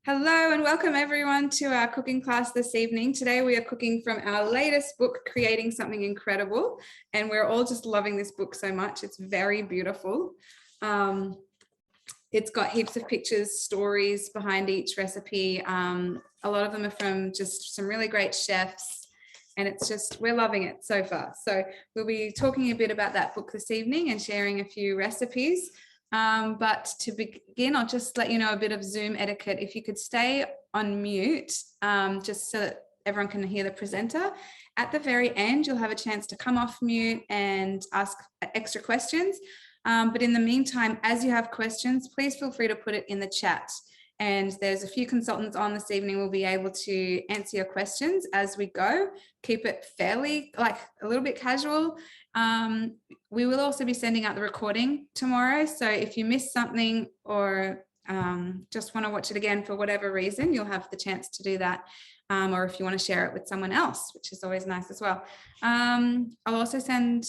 Hello and welcome everyone to our cooking class this evening. Today we are cooking from our latest book, Creating Something Incredible, and we're all just loving this book so much. It's very beautiful. It's got heaps of pictures, stories behind each recipe. A lot of them are from just some really great chefs, and it's just, we're loving it so far. So we'll be talking a bit about that book this evening and sharing a few recipes. But to begin, I'll just let you know a bit of Zoom etiquette. If you could stay on mute, just so that everyone can hear the presenter. At the very end, you'll have a chance to come off mute and ask extra questions. But in the meantime, as you have questions, please feel free to put it in the chat. And there's a few consultants on this evening will be able to answer your questions as we go. Keep it fairly, like a little bit casual. We will also be sending out the recording tomorrow. So if you missed something or just want to watch it again for whatever reason, you'll have the chance to do that. Or if you want to share it with someone else, which is always nice as well. I'll also send,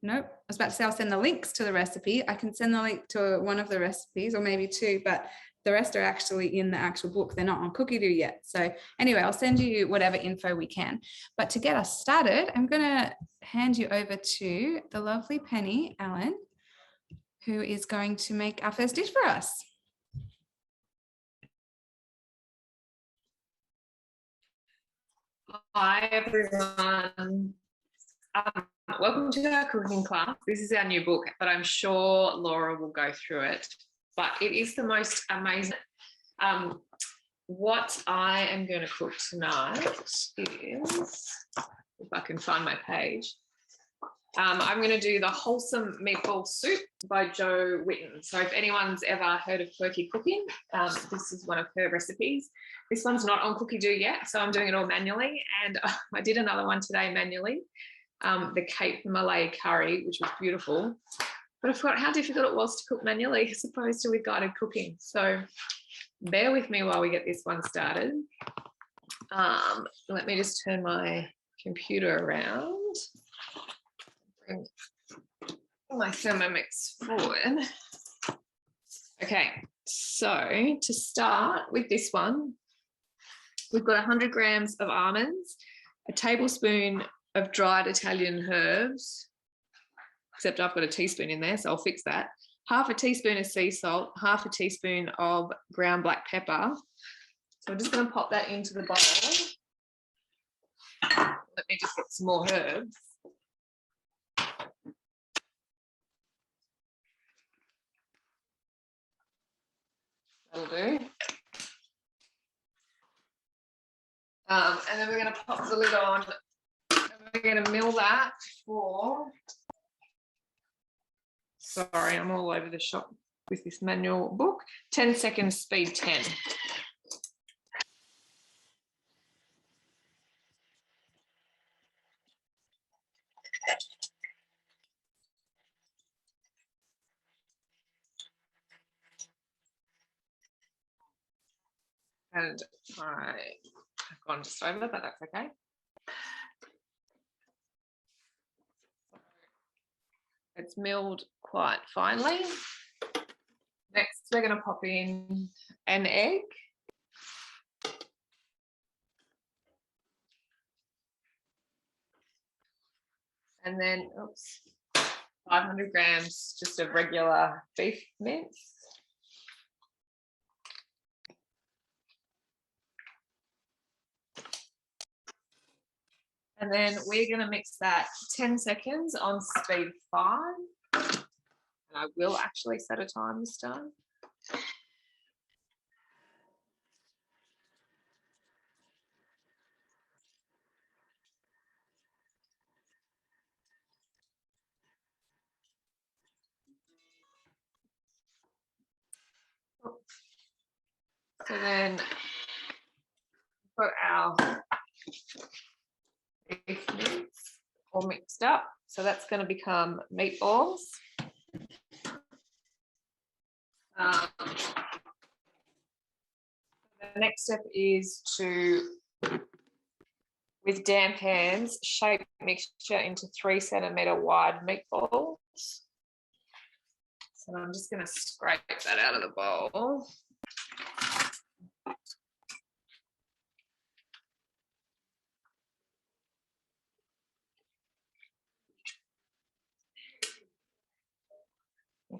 nope, I was about to say I'll send the links to the recipe. I can send the link to one of the recipes or maybe two, but the rest are actually in the actual book. They're not on Cookie-Doo yet. So anyway, I'll send you whatever info we can. But to get us started, I'm going to hand you over to the lovely Penny Allen, who is going to make our first dish for us. Hi everyone. Welcome to our cooking class. This is our new book, but I'm sure Laura will go through it. But it is the most amazing. What I am going to cook tonight is, if I can find my page, I'm going to do the Wholesome Meatball Soup by Jo Whitton. So if anyone's ever heard of Quirky Cooking, this is one of her recipes. This one's not on Cookie-Doo yet, so I'm doing it all manually. And I did another one today manually, the Cape Malay curry, which was beautiful. But I forgot how difficult it was to cook manually as opposed to with guided cooking. So bear with me while we get this one started. Let me just turn my computer around. Bring my Thermomix forward. Okay, so to start with this one, we've got 100 grams of almonds, a tablespoon of dried Italian herbs, except I've got a teaspoon in there, so I'll fix that. Half a teaspoon of sea salt, half a teaspoon of ground black pepper. So I'm just going to pop that into the bowl. Let me just get some more herbs. That'll do. And then we're going to pop the lid on and we're going to mill that for... Sorry, I'm all over the shop with this manual book. 10 seconds, speed 10. And I've gone just over, but that's okay. It's milled quite finely. Next, we're going to pop in an egg. And then, 500 grams just of regular beef mince. And then we're going to mix that 10 seconds on speed 5. And I will actually set a time this time. So then put our beef mince all mixed up. So that's going to become meatballs. The next step is to, with damp hands, shape mixture into 3 centimetre wide meatballs. So I'm just going to scrape that out of the bowl.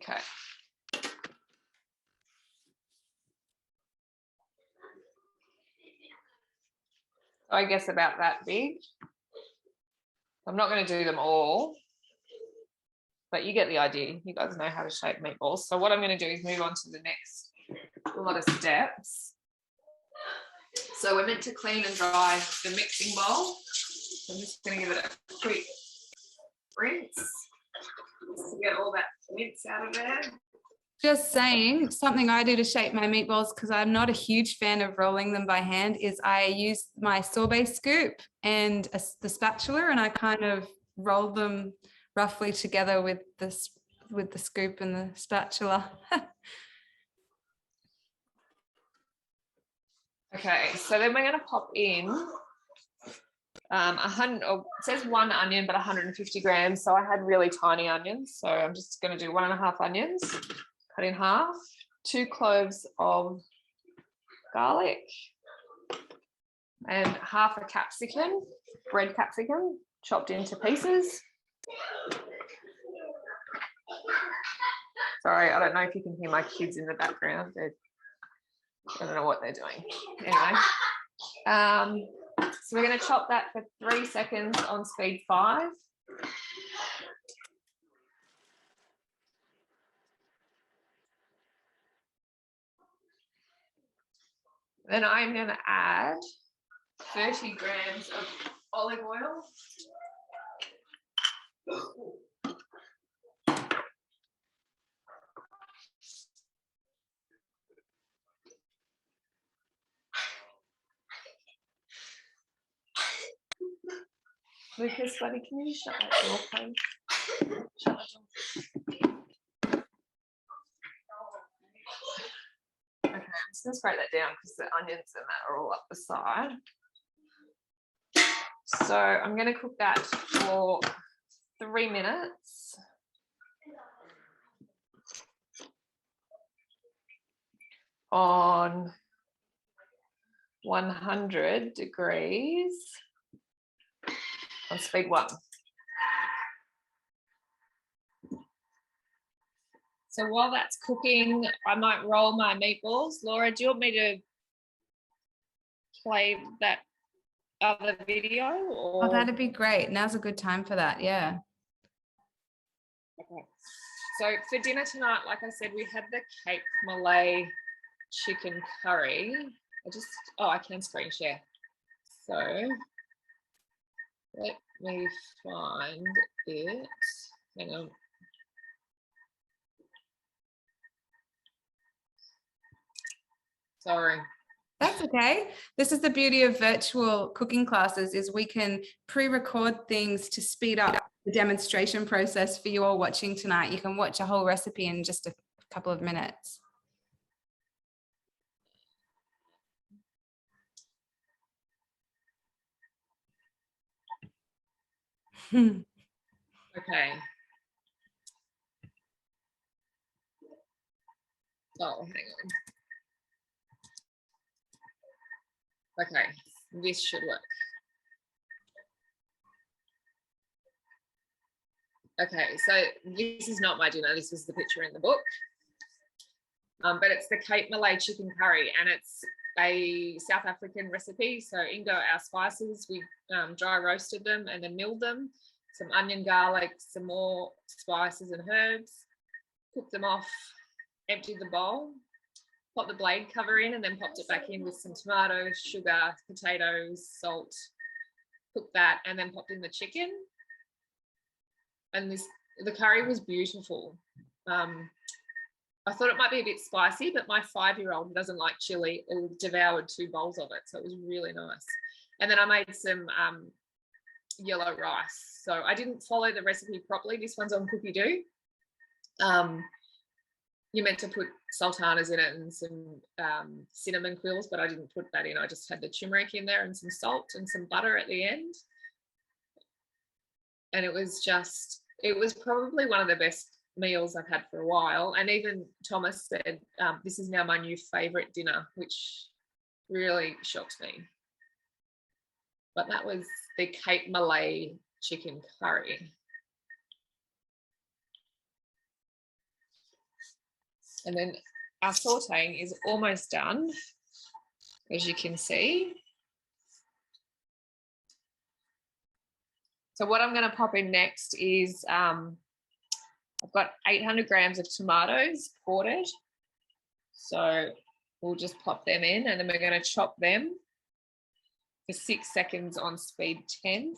Okay. I guess about that big. I'm not going to do them all, but you get the idea. You guys know how to shape meatballs. So what I'm going to do is move on to the next lot of steps. So we're meant to clean and dry the mixing bowl. I'm just going to give it a quick rinse to get all that mince out of there. Just saying, something I do to shape my meatballs, because I'm not a huge fan of rolling them by hand, is I use my sorbet scoop and the spatula, and I kind of roll them roughly together with the scoop and the spatula. Okay, so then we're going to pop in 100, it says 1 onion, but 150 grams. So I had really tiny onions. So I'm just going to do 1.5 onions, cut in half, 2 cloves of garlic, and half a capsicum, red capsicum, chopped into pieces. Sorry, I don't know if you can hear my kids in the background. I don't know what they're doing. Anyway, so we're going to chop that for 3 seconds on speed 5. Then I'm going to add 30 grams of olive oil. Lucas, buddy, can you just shut that door, please? Shut that door. Okay, I'm just going to spray that down because the onions and that are all up the side. So I'm going to cook that for 3 minutes. On 100 degrees on speed 1. So while that's cooking, I might roll my meatballs. Laura, do you want me to play that other video? Or? Oh, that'd be great. Now's a good time for that. Yeah. Okay. So for dinner tonight, like I said, we had the Cape Malay chicken curry. I can screen share. So let me find it. Hang on. Sorry. That's okay. This is the beauty of virtual cooking classes, is we can pre-record things to speed up the demonstration process for you all watching tonight. You can watch a whole recipe in just a couple of minutes. Okay. Oh, hang on. Okay, this should work. Okay, so this is not my dinner. This was the picture in the book. But it's the Cape Malay chicken curry, and it's a South African recipe. So in go our spices. We dry roasted them and then milled them. Some onion, garlic, some more spices and herbs. Cooked them off, emptied the bowl, popped the blade cover in, and then popped it back in with some tomatoes, sugar, potatoes, salt. Cooked that, and then popped in the chicken. And the curry was beautiful. I thought it might be a bit spicy, but my 5-year-old who doesn't like chili devoured 2 bowls of it, so it was really nice. And then I made some yellow rice. So I didn't follow the recipe properly. This one's on Cookie Doo. You're meant to put sultanas in it and some cinnamon quills, but I didn't put that in. I just had the turmeric in there and some salt and some butter at the end. And it was probably one of the best meals I've had for a while. And even Thomas said, this is now my new favorite dinner, which really shocked me. But that was the Cape Malay chicken curry. And then our sauteing is almost done, as you can see. So what I'm going to pop in next is I've got 800 grams of tomatoes ported. So we'll just pop them in, and then we're going to chop them for 6 seconds on speed 10.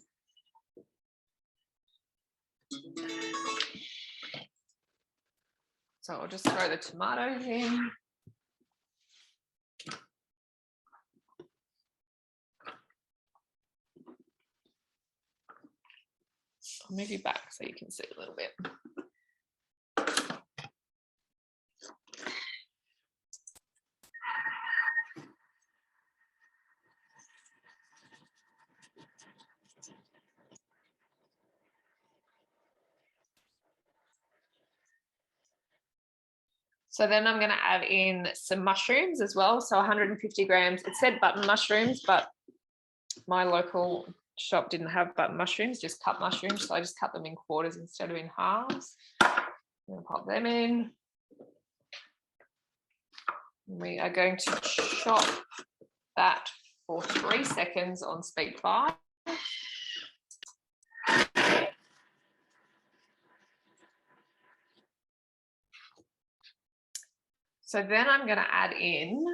So I'll just throw the tomatoes in. I'll move you back so you can see a little bit. So then I'm going to add in some mushrooms as well. So 150 grams. It said button mushrooms, but my local shop didn't have button mushrooms, just cut mushrooms. So I just cut them in quarters instead of in halves. I'm going to pop them in. We are going to chop that for 3 seconds on speed 5. So then I'm going to add in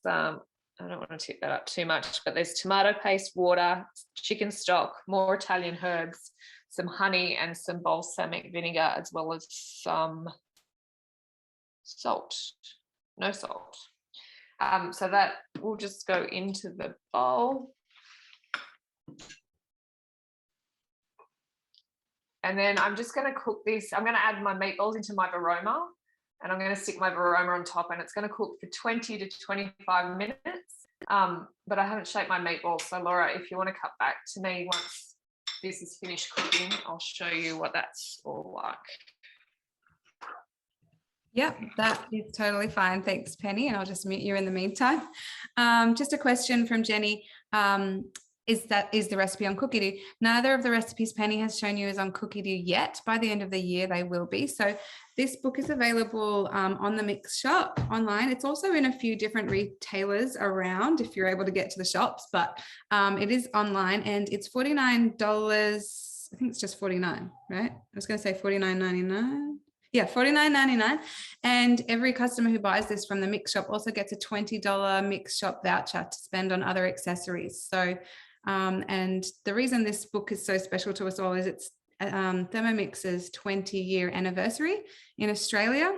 some, I don't want to tip that up too much, but there's tomato paste, water, chicken stock, more Italian herbs, some honey and some balsamic vinegar, as well as some salt. No salt. So that will just go into the bowl. And then I'm just going to cook this. I'm going to add my meatballs into my varoma, and I'm going to stick my varoma on top, and it's going to cook for 20 to 25 minutes. But I haven't shaped my meatballs. So Laura, if you want to cut back to me once this is finished cooking, I'll show you what that's all like. Yep, that is totally fine. Thanks, Penny. And I'll just mute you in the meantime. Just a question from Jenny. Is the recipe on Cookidoo? Neither of the recipes Penny has shown you is on Cookidoo yet. By the end of the year, they will be. So this book is available on the Mix shop online. It's also in a few different retailers around if you're able to get to the shops, but it is online, and it's $49. I think it's just $49, right? I was going to say $49.99. Yeah, $49.99. And every customer who buys this from the Mix shop also gets a $20 Mix shop voucher to spend on other accessories. So and the reason this book is so special to us all is it's Thermomix's 20-year anniversary in Australia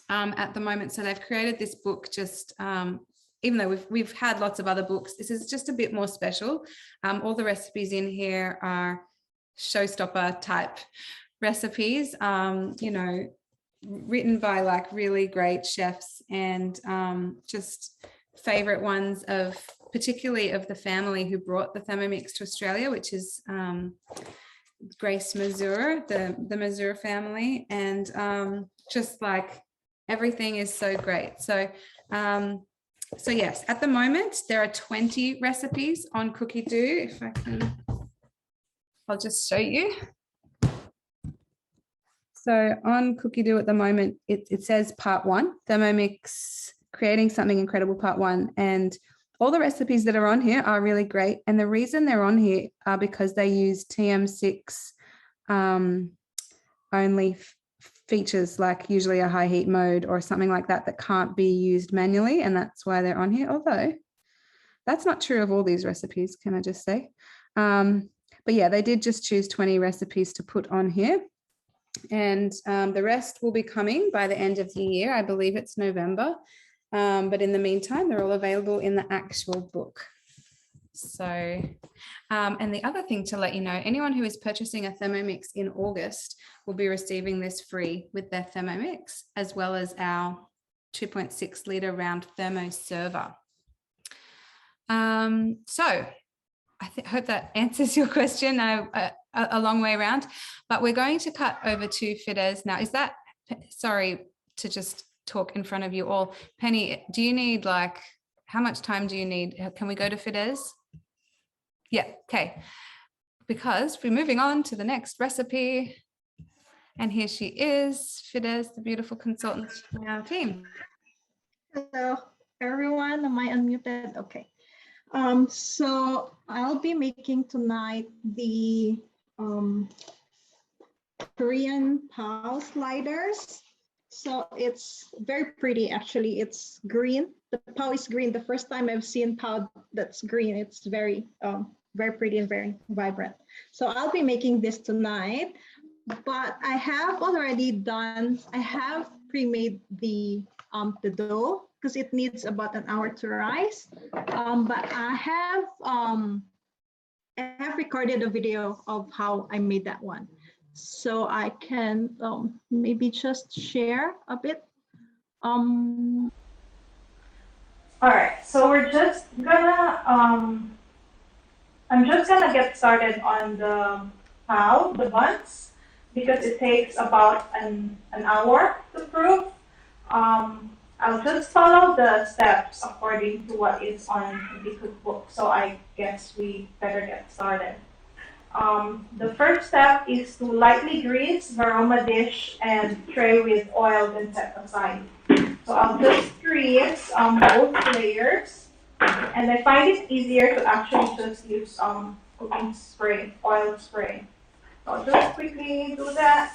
at the moment. So they've created this book just, even though we've had lots of other books, this is just a bit more special. All the recipes in here are showstopper type recipes, you know, written by like really great chefs, and just favorite ones of particularly of the family who brought the Thermomix to Australia, which is Grace Mazur, the Mazur family, and just like everything is so great. So so yes, at the moment there are 20 recipes on Cookidoo. If I can, I'll just show you. So on Cookidoo at the moment, it says part 1, Thermomix creating something incredible part 1, and all the recipes that are on here are really great. And the reason they're on here are because they use TM6 only features, like usually a high heat mode or something like that that can't be used manually, and that's why they're on here. Although that's not true of all these recipes, can I just say? But yeah, they did just choose 20 recipes to put on here. And the rest will be coming by the end of the year. I believe it's November. But in the meantime, they're all available in the actual book. So, and the other thing to let you know, anyone who is purchasing a Thermomix in August will be receiving this free with their Thermomix, as well as our 2.6 litre round thermo server. So I hope that answers your question a long way around, but we're going to cut over to Fidesz now. Is that, sorry to just talk in front of you all. Penny, do you need like, how much time do you need? Can we go to Fidesz? Yeah, okay. Because we're moving on to the next recipe. And here she is, Fidesz, the beautiful consultant in our team. Hello, everyone. Am I unmuted? Okay. So I'll be making tonight the Korean pao sliders. So it's very pretty, actually. It's green. The pao is green. The first time I've seen pao that's green. It's very pretty and very vibrant. So I'll be making this tonight. But I have already done. I have pre-made the dough because it needs about an hour to rise. But I have recorded a video of how I made that one. So I can maybe just share a bit. All right, so we're just gonna, I'm just gonna get started on the pao, the buns, because it takes about an hour to prove. I'll just follow the steps according to what is on the cookbook. So I guess we better get started. The first step is to lightly grease varoma dish and tray with oil, then set aside. So I'll just grease both layers, and I find it easier to actually just use cooking spray, oil spray. So I'll just quickly do that.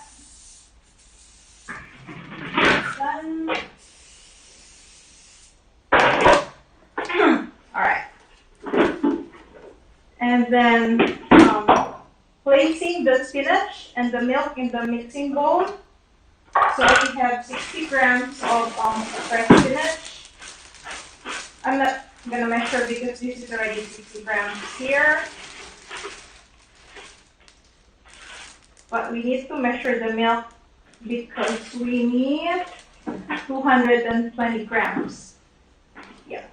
Done. All right. And then placing the spinach and the milk in the mixing bowl. So we have 60 grams of fresh spinach. I'm not gonna measure because this is already 60 grams here. But we need to measure the milk because we need 220 grams. Yeah.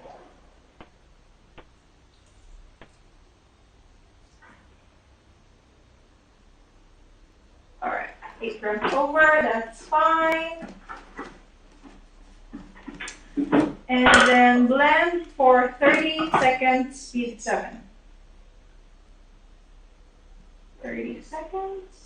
All right, 8 grams over, that's fine. And then blend for 30 seconds, speed 7. 30 seconds.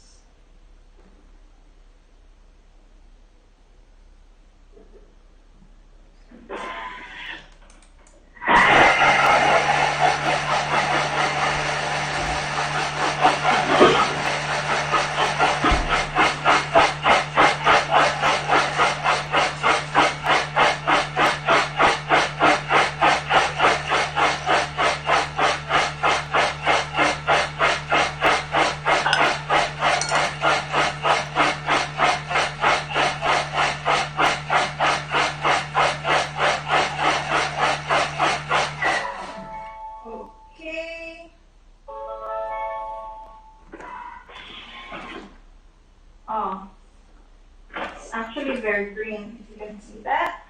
It's actually very green, if you can see that.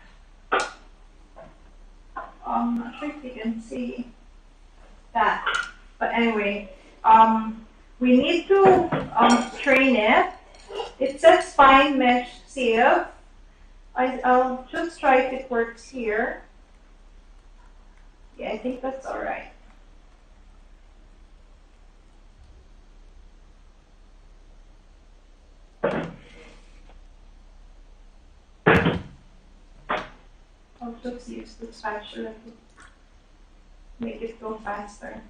I'm not sure if you can see that, but anyway, we need to strain it. It says fine mesh sieve. I'll just try if it works here. Yeah, I think that's all right. I'll just use the spatula to make it go faster.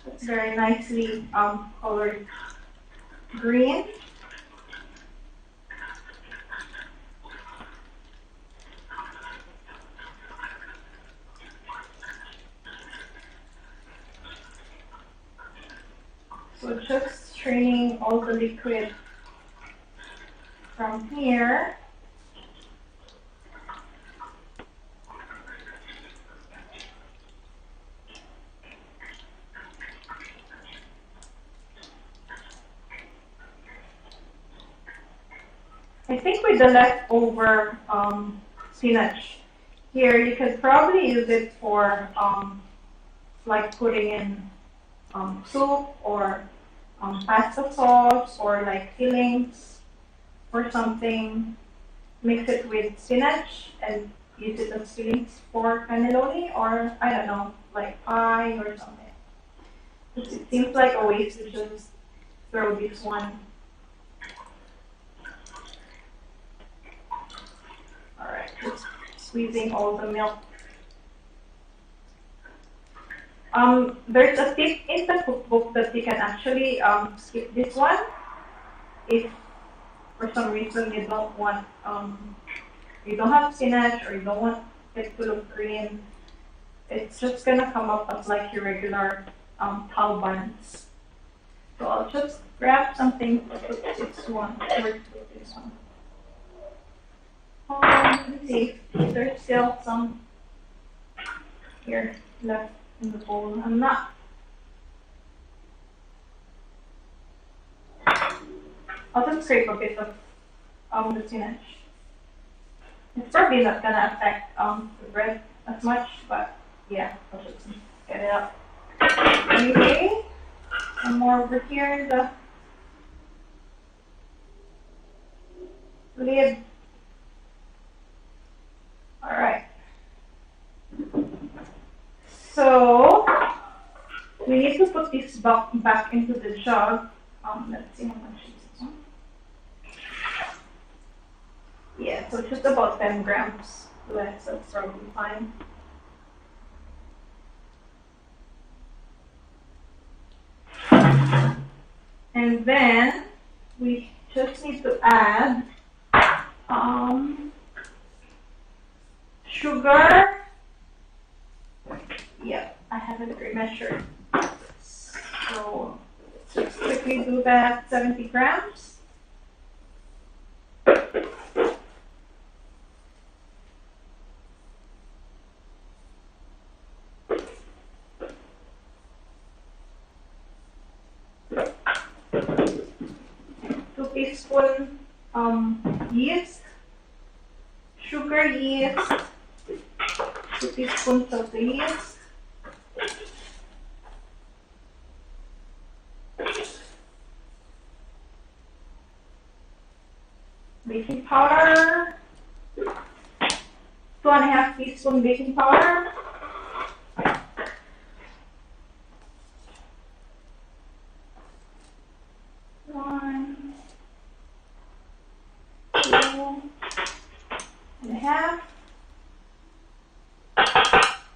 It's very nicely colored green. So just straining all the liquid from here. I think with the leftover spinach here, you could probably use it for like putting in soup or pasta sauce or like fillings or something. Mix it with spinach and use it as fillings for cannelloni or I don't know, like pie or something. It seems like a waste to just throw this one. Alright, just squeezing all the milk. There's a tip in the cookbook that you can actually skip this one if for some reason you don't want you don't have spinach or you don't want it to look green. It's just gonna come up as like your regular tau buns. So I'll just grab something to put this one. Where to put this one? Let's see. There's still some here left in the bowl. I'm not. I'll just scrape a bit of the spinach. It's probably not gonna affect the bread as much, but yeah, I'll just get it up. Okay, some more over here in the lid. All right. So we need to put this back into the jug. Let's see how much is this one. Yeah, so just about 10 grams less. That's probably fine. And then we just need to add sugar. Yeah, I haven't measured. So just quickly do that, 70 grams. Teaspoon yeast, sugar yeast, 2 teaspoons of the yeast, baking powder, 2.5 teaspoon baking powder,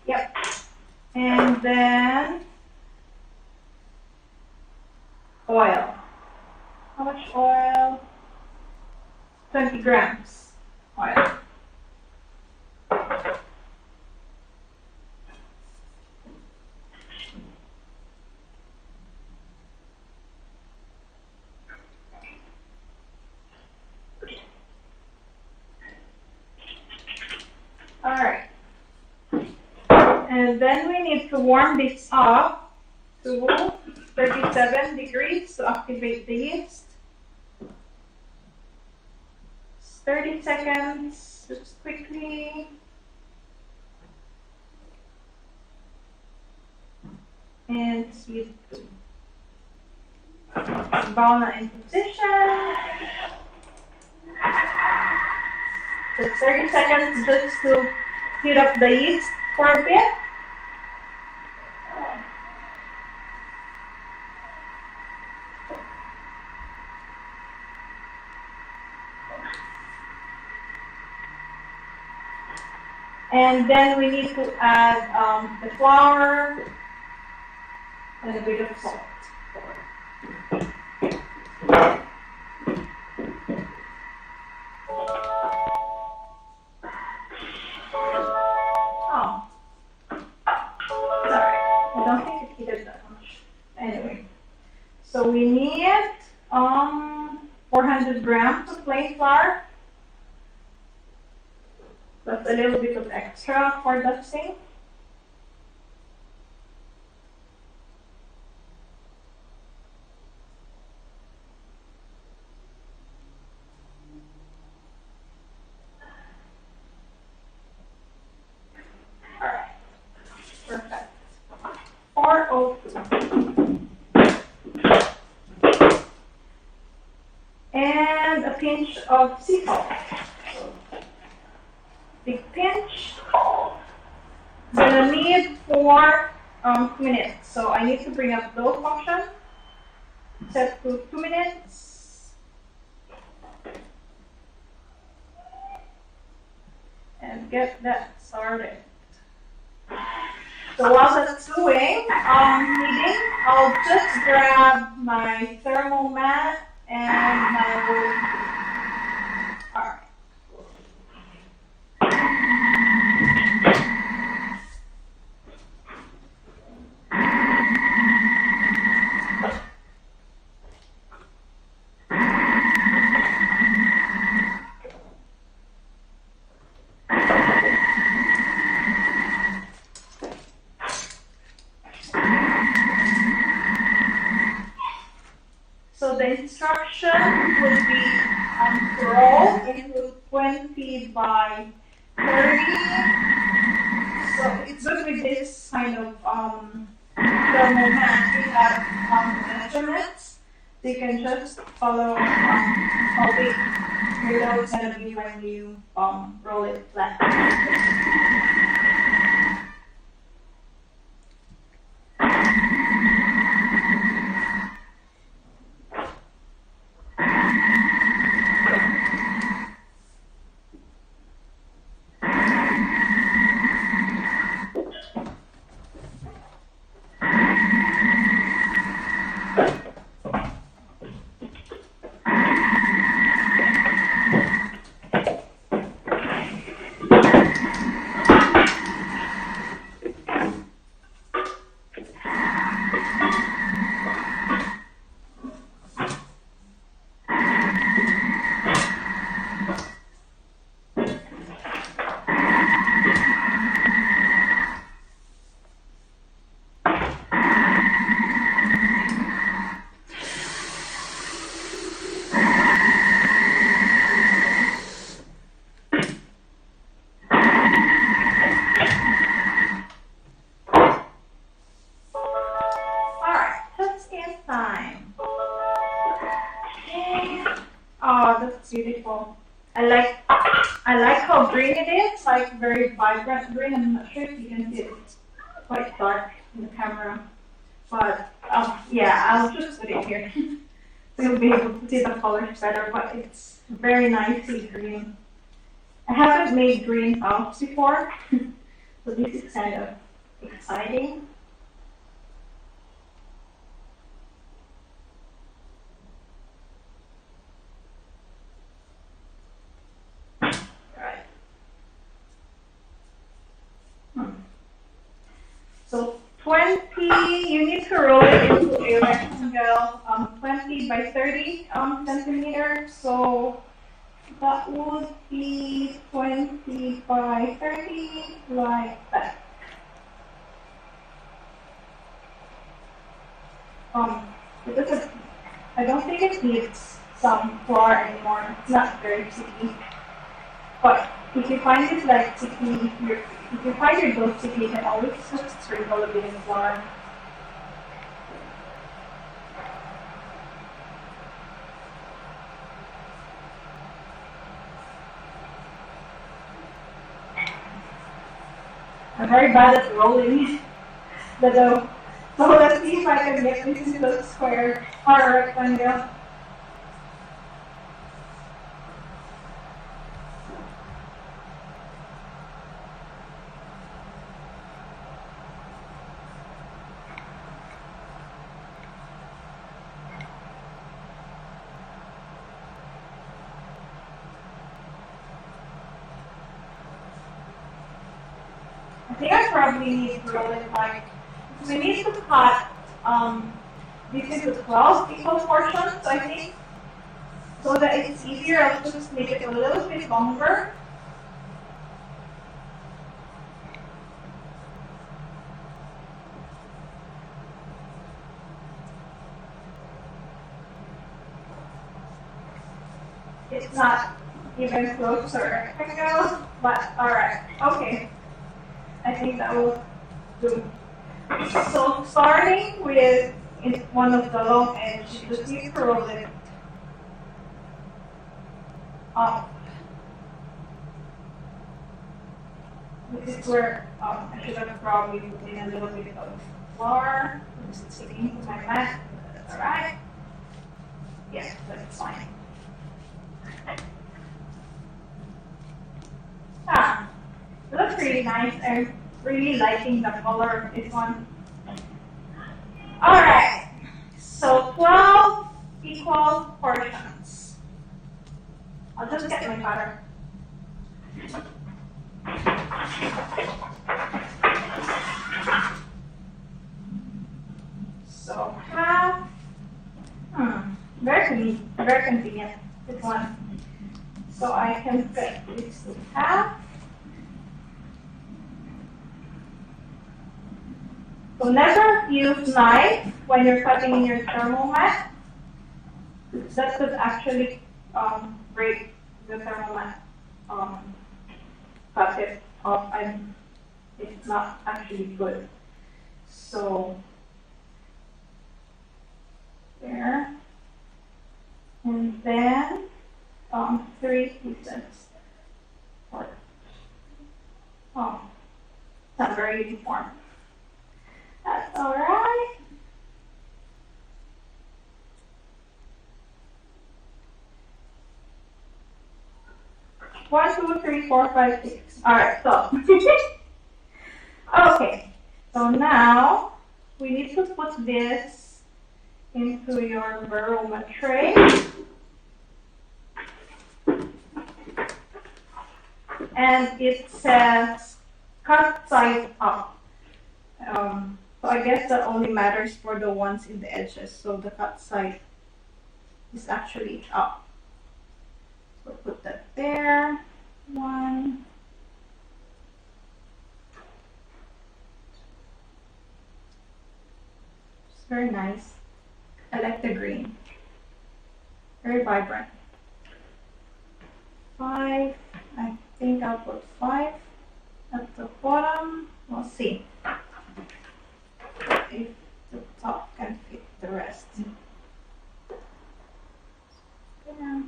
Yep. And then oil. How much oil? 20 grams oil. All right. And then we need to warm this up to 37 degrees to activate the yeast. 30 seconds, just quickly. And speed 2. Bowl in position. Just 30 seconds just to heat up the yeast for a bit. And then we need to add the flour and a bit of salt. Oh, sorry, I don't think it heated that much. Anyway, so we need 400 grams of plain flour. That's a little bit of extra for dusting. All right, perfect. 402. And a pinch of sea salt. Big pinch. Gonna need 4 2 minutes. So I need to bring up the function, set to 2 minutes, and get that started. So while that's heating, I'll just grab my thermal mat and all right. So the instruction would be to roll into 20 by 30. So it's good with this kind of thermal mat. We have measurements. So you can just follow how big your dough is going to be when you roll it flat. Beautiful. I like how green it is, like very vibrant green. I'm not sure if you can see it. It's quite dark in the camera. But yeah, I'll just put it here. So you'll be able to see the colors better, but it's very nicely green. I haven't made green puffs before, so this is kind of exciting. So 20, you need to roll it into a rectangle, 20 by 30 centimeters. So that would be 20 by 30, like that. Because I don't think it needs some flour anymore. It's not very sticky. But if you find it like sticky, if you find your dough sticky, you can always just sprinkle a bit of flour. I'm very bad at rolling the dough. So let's see if I can get this into a square or a rectangle. I think I probably need to roll it like, we need to cut this into 12 equal portions, I think, so that it's easier. I'll just make it a little bit longer. It's not even close to a rectangle, but alright, okay. I think that will do. So starting with one of the long edge, you just need to roll it up. This is where I should have probably put in a little bit of flour. I'm just sticking to my mat. That's all right. Yeah, that's fine. Ah, it looks really nice. I'm really liking the color of this one. All right, so 12 equal portions. I'll just get my butter. So half. Very convenient. This one. So I can cut this to half. So never use knife when you're cutting in your Thermomat. That could actually break the Thermomat, cut it off, and it's not actually good. So there, and then 3 pieces. Oh, not very uniform. That's all right. One, two, three, four, five, six. All right, so okay. So now we need to put this into your aroma tray. And it says cut side up. So I guess that only matters for the ones in the edges. So the cut side is actually up. So put that there. One. It's very nice. I like the green. Very vibrant. 5. I think I'll put 5 at the bottom. We'll see if the top can fit the rest. Yeah.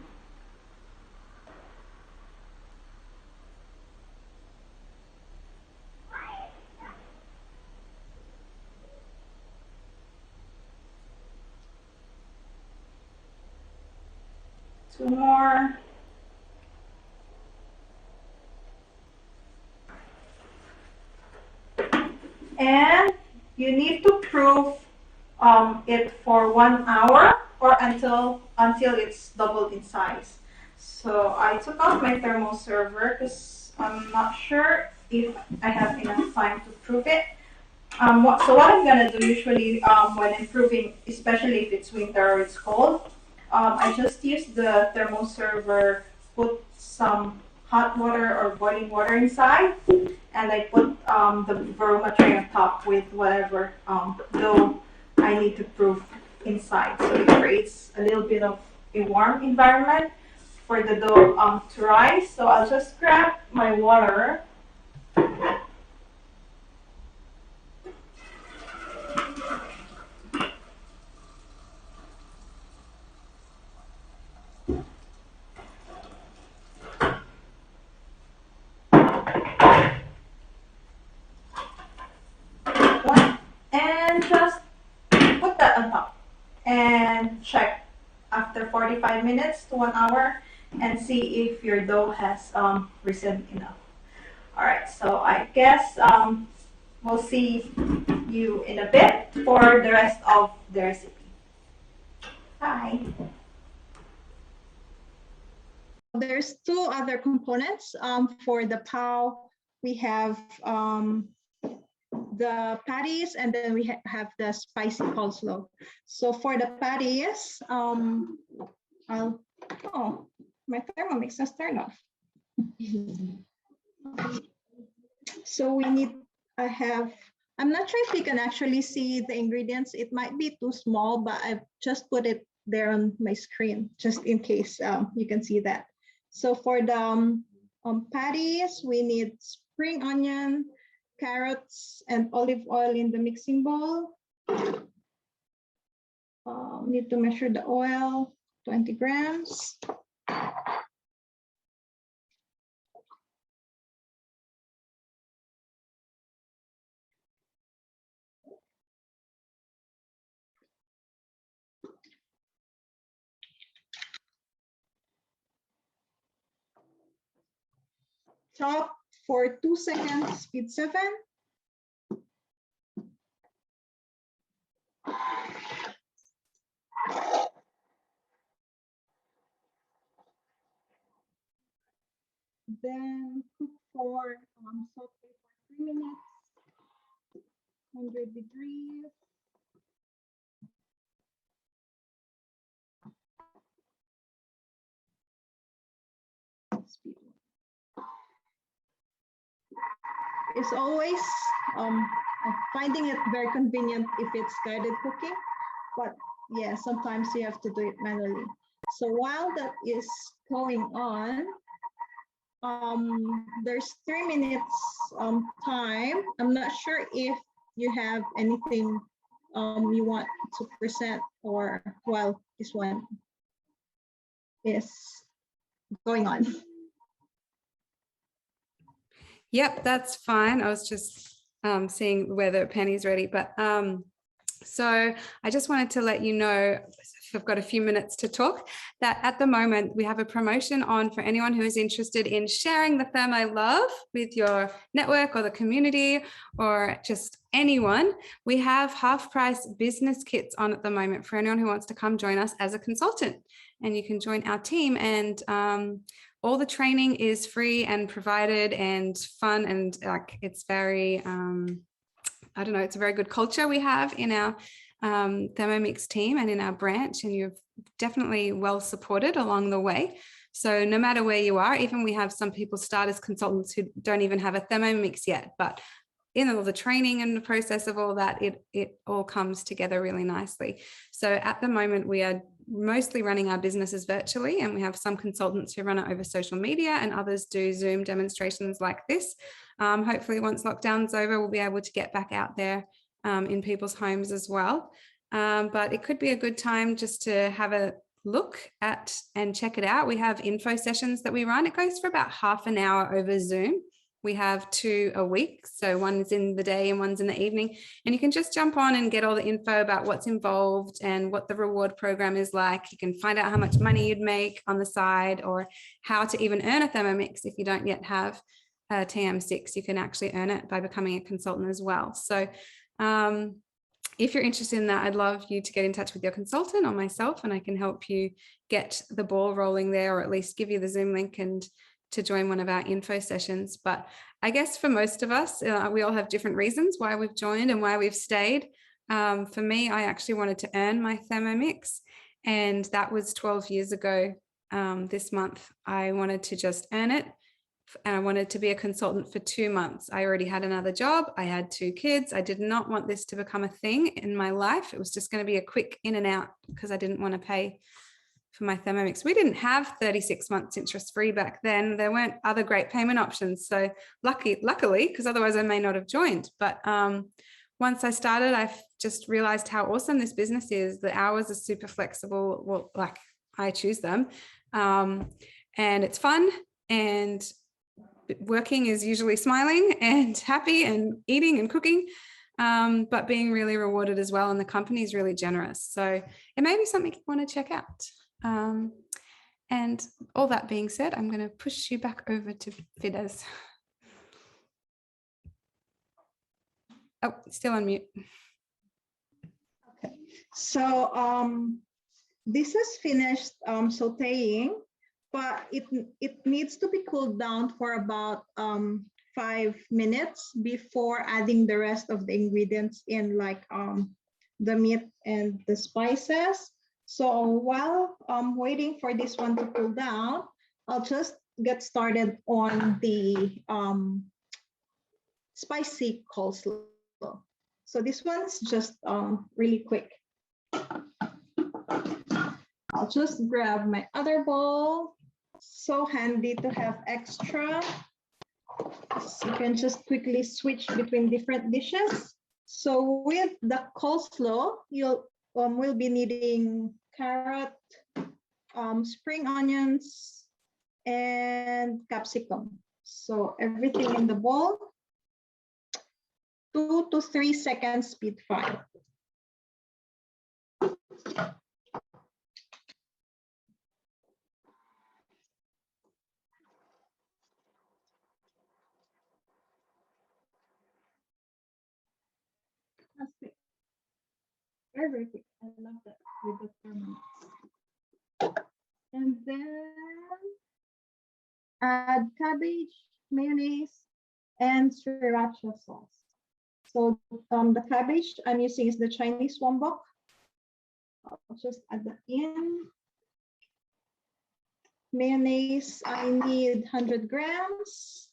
Two more. And you need to proof it for 1 hour or until it's doubled in size. So I took out my thermal server because I'm not sure if I have enough time to proof it. So what I'm gonna do usually when I'm proving, especially if it's winter or it's cold, I just use the thermal server, put some hot water or boiling water inside, and I put the varoma tray on top with whatever dough I need to proof inside. So it creates a little bit of a warm environment for the dough to rise. So I'll just grab my water. And just put that on top and check after 45 minutes to 1 hour and see if your dough has risen enough. All right, so I guess we'll see you in a bit for the rest of the recipe. Bye. There's 2 other components for the pao. We have the patties, and then we have the spicy coleslaw. So for the patties, my Thermomix has turned off. So we need, I'm not sure if you can actually see the ingredients. It might be too small, but I've just put it there on my screen, just in case you can see that. So for the patties, we need spring onion, carrots, and olive oil in the mixing bowl. Need to measure the oil, 20 grams. Chop for 2 seconds, speed 7. Then cook for saute for 3 minutes, 100 degrees. Speed 1. It's always finding it very convenient if it's guided cooking, but yeah, sometimes you have to do it manually. So while that is going on, there's 3 minutes time. I'm not sure if you have anything you want to present, or while this one is going on. Yep, that's fine. I was just seeing whether Penny's ready, but so I just wanted to let you know, if I've got a few minutes to talk, that at the moment we have a promotion on for anyone who is interested in sharing the Thermo love with your network or the community or just anyone. We have half-price business kits on at the moment for anyone who wants to come join us as a consultant, and you can join our team, and all the training is free and provided and fun, and like it's very I don't know, it's a very good culture we have in our Thermomix team and in our branch, and you're definitely well supported along the way. So no matter where you are, even we have some people start as consultants who don't even have a Thermomix yet, but in all the training and the process of all that, it all comes together really nicely. So at the moment, we are mostly running our businesses virtually, and we have some consultants who run it over social media, and others do Zoom demonstrations like this. Hopefully once lockdown's over, we'll be able to get back out there in people's homes as well. But it could be a good time just to have a look at and check it out. We have info sessions that we run. It goes for about half an hour over Zoom. We have 2 a week, so one's in the day and one's in the evening, and you can just jump on and get all the info about what's involved and what the reward program is like. You can find out how much money you'd make on the side, or how to even earn a Thermomix if you don't yet have a TM6. You can actually earn it by becoming a consultant as well. So if you're interested in that, I'd love you to get in touch with your consultant or myself, and I can help you get the ball rolling there, or at least give you the Zoom link and to join one of our info sessions. But I guess for most of us, we all have different reasons why we've joined and why we've stayed. For me, I actually wanted to earn my Thermomix, and that was 12 years ago this month. I wanted to just earn it, and I wanted to be a consultant for 2 months. I already had another job. I had 2 kids. I did not want this to become a thing in my life. It was just going to be a quick in and out because I didn't want to pay for my Thermomix. We didn't have 36 months interest free back then. There weren't other great payment options. So luckily, because otherwise I may not have joined. But once I started, I just realized how awesome this business is. The hours are super flexible. Well, like I choose them. And it's fun, and working is usually smiling and happy and eating and cooking, but being really rewarded as well. And the company is really generous. So it may be something you want to check out. And all that being said, I'm going to push you back over to Fidesz. Oh, still on mute. Okay, so this is finished sauteing, but it needs to be cooled down for about 5 minutes before adding the rest of the ingredients in, like the meat and the spices. So while I'm waiting for this one to cool down, I'll just get started on the spicy coleslaw. So this one's just really quick. I'll just grab my other bowl. So handy to have extra. So you can just quickly switch between different dishes. So with the coleslaw, we'll be needing carrot, spring onions, and capsicum. So everything in the bowl. 2 to 3 seconds, speed 5. That's quick. Very, very quick. I love that with the Thermomix. And then add cabbage, mayonnaise, and sriracha sauce. So the cabbage I'm using is the Chinese Wombok. I'll just add that in. Mayonnaise, I need 100 grams.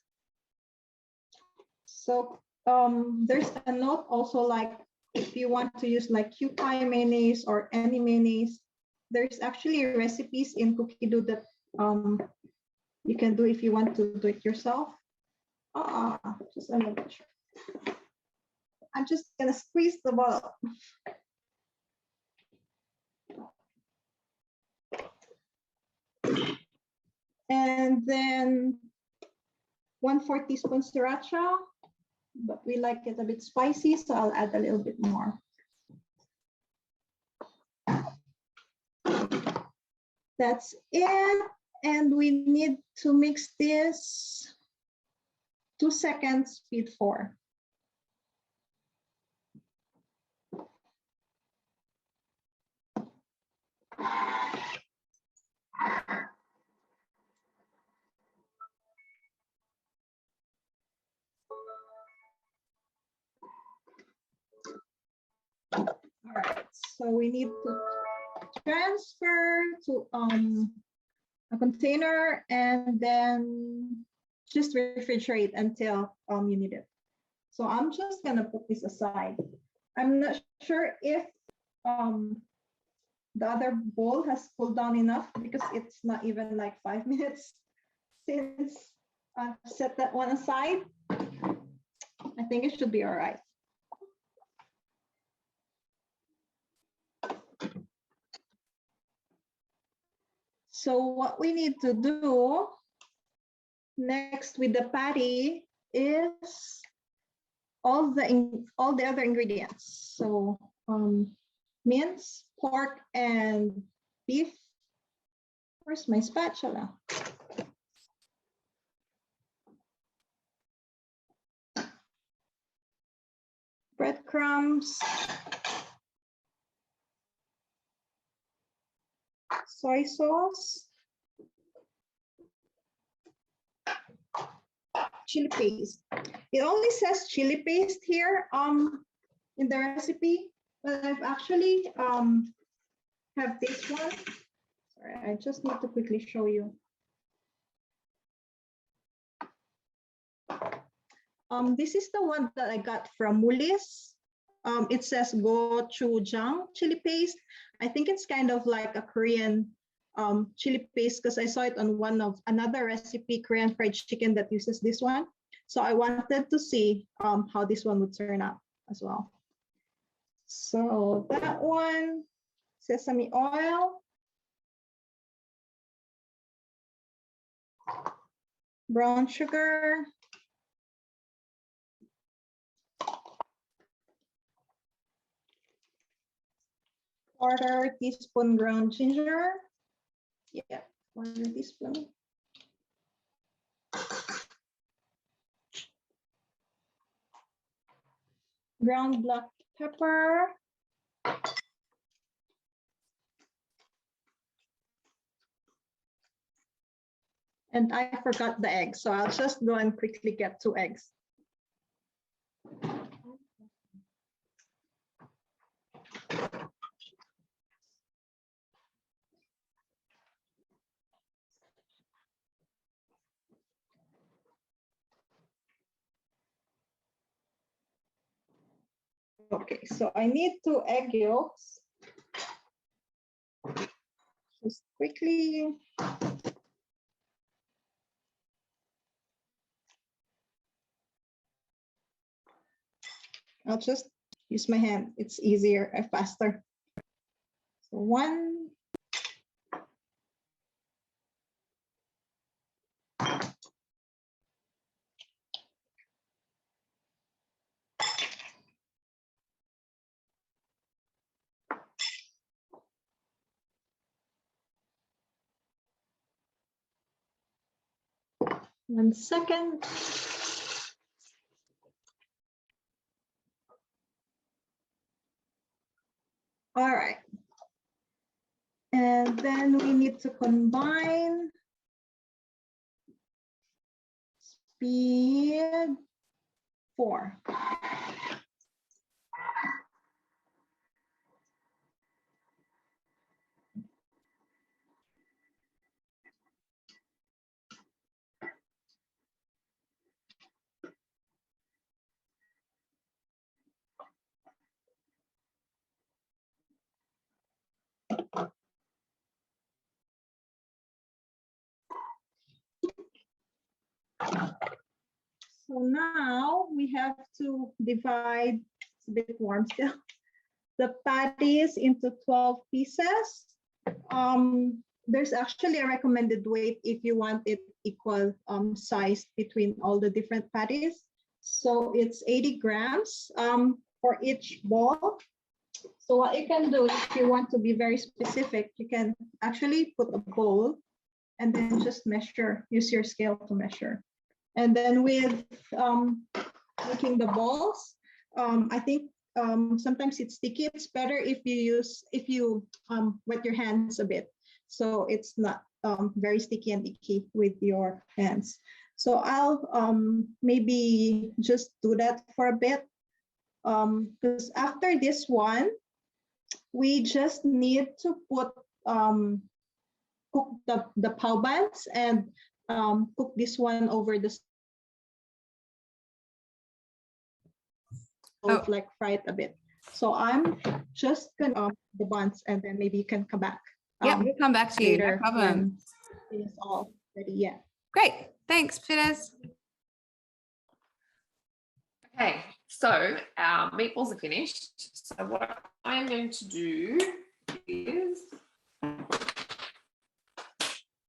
So there's a note also, like if you want to use like Kewpie mayonnaise or any mayonnaise, there's actually recipes in Cookie Dough that you can do if you want to do it yourself. Just a minute. I'm just gonna squeeze the bottle. And then 1/4 teaspoon sriracha, but we like it a bit spicy, so I'll add a little bit more. That's it. And we need to mix this 2 seconds, speed 4. All right, so we need to transfer to a container and then just refrigerate until you need it. So I'm just gonna put this aside. I'm not sure if the other bowl has cooled down enough because it's not even like 5 minutes since I set that one aside. I think it should be all right. So what we need to do next with the patty is all the other ingredients. So mince, pork, and beef. Where's my spatula? Breadcrumbs, soy sauce, chili paste. It only says chili paste here in the recipe, but I've actually have this one. Sorry, I just need to quickly show you. This is the one that I got from Woolies. It says Gochujang chili paste. I think it's kind of like a Korean chili paste because I saw it on another recipe, Korean fried chicken, that uses this one. So I wanted to see how this one would turn out as well. So that one, sesame oil, brown sugar, quarter teaspoon ground ginger. Yeah, 1 teaspoon. Ground black pepper. And I forgot the eggs, so I'll just go and quickly get 2 eggs. Okay, so I need 2 egg yolks. Just quickly. I'll just use my hand. It's easier and faster. So 1. One second. All right. And then we need to combine speed 4. So now we have to divide, it's a bit warm still, the patties into 12 pieces. There's actually a recommended weight if you want it equal sized between all the different patties. So it's 80 grams for each ball. So what you can do, if you want to be very specific, you can actually put a bowl and then just measure, use your scale to measure. And then with making the balls, I think sometimes it's sticky. It's better if you wet your hands a bit, so it's not very sticky and icky with your hands. So I'll maybe just do that for a bit, because after this one, we just need to put cook the pao buns and cook this one over the stove, like fry it a bit. So I'm just gonna the buns, and then maybe you can come back. Yeah, we'll come back to you. No problem. It's all ready. Yeah. Great. Thanks, Perez. Okay, so our meatballs are finished. So what I am going to do is,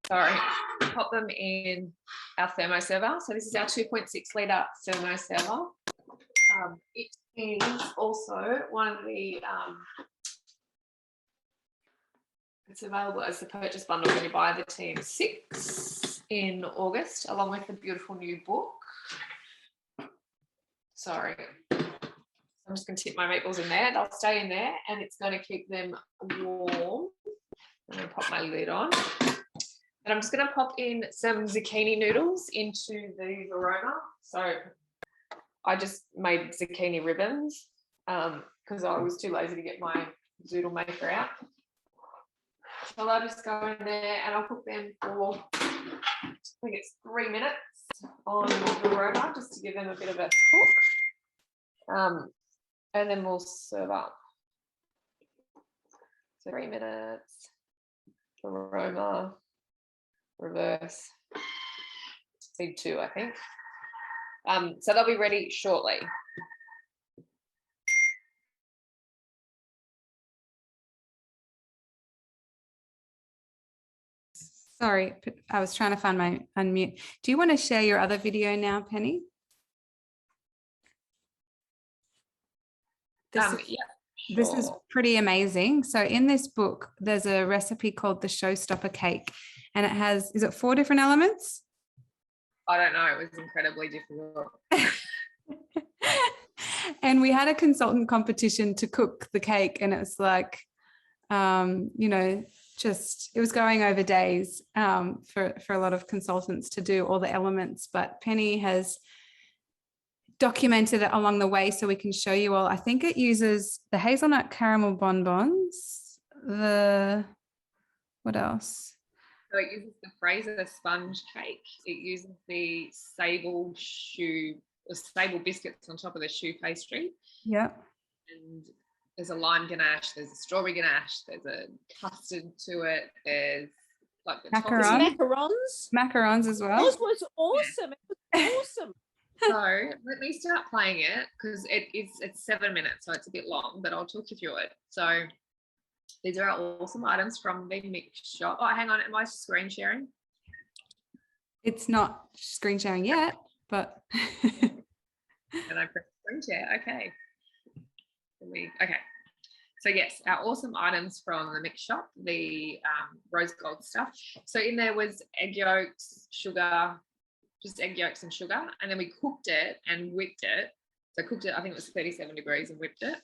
pop them in our thermoserver. So this is our 2.6 litre thermoserver. It is also one of the, it's available as the purchase bundle when you buy the Team 6 in August, along with the beautiful new book. Sorry. I'm just going to tip my meatballs in there. They'll stay in there, and it's going to keep them warm. I'm going to pop my lid on. And I'm just going to pop in some zucchini noodles into the aroma. So I just made zucchini ribbons because I was too lazy to get my zoodle maker out. So I'll just go in there and I'll cook them for, I think it's 3 minutes on the aroma, just to give them a bit of a cook. And then we'll serve up. So 3 minutes, aroma, reverse, speed 2, I think. So they'll be ready shortly. Sorry, I was trying to find my unmute. Do you want to share your other video now, Penny? This is pretty amazing. So in this book, there's a recipe called the Showstopper Cake, and it has, is it 4 different elements? I don't know. It was incredibly difficult. And we had a consultant competition to cook the cake, and it was like, you know, just, it was going over days for a lot of consultants to do all the elements, but Penny has documented it along the way so we can show you all. I think it uses the hazelnut caramel bonbons, what else? So it uses the Fraser sponge cake. It uses the sable biscuits on top of the choux pastry. Yeah. And there's a lime ganache, there's a strawberry ganache, there's a custard to it, there's like the macarons. Macarons as well. This was awesome. It was awesome. So let me start playing it, because it's 7 minutes, so it's a bit long, but I'll talk you through it. So these are our awesome items from the mix shop. Oh, hang on, am I screen sharing? It's not screen sharing yet, but and I press screen share. Okay. Okay. So yes, our awesome items from the mix shop, the rose gold stuff. So in there was egg yolks, sugar, just egg yolks and sugar, and then we cooked it and whipped it. So cooked it, I think it was 37 degrees, and whipped it.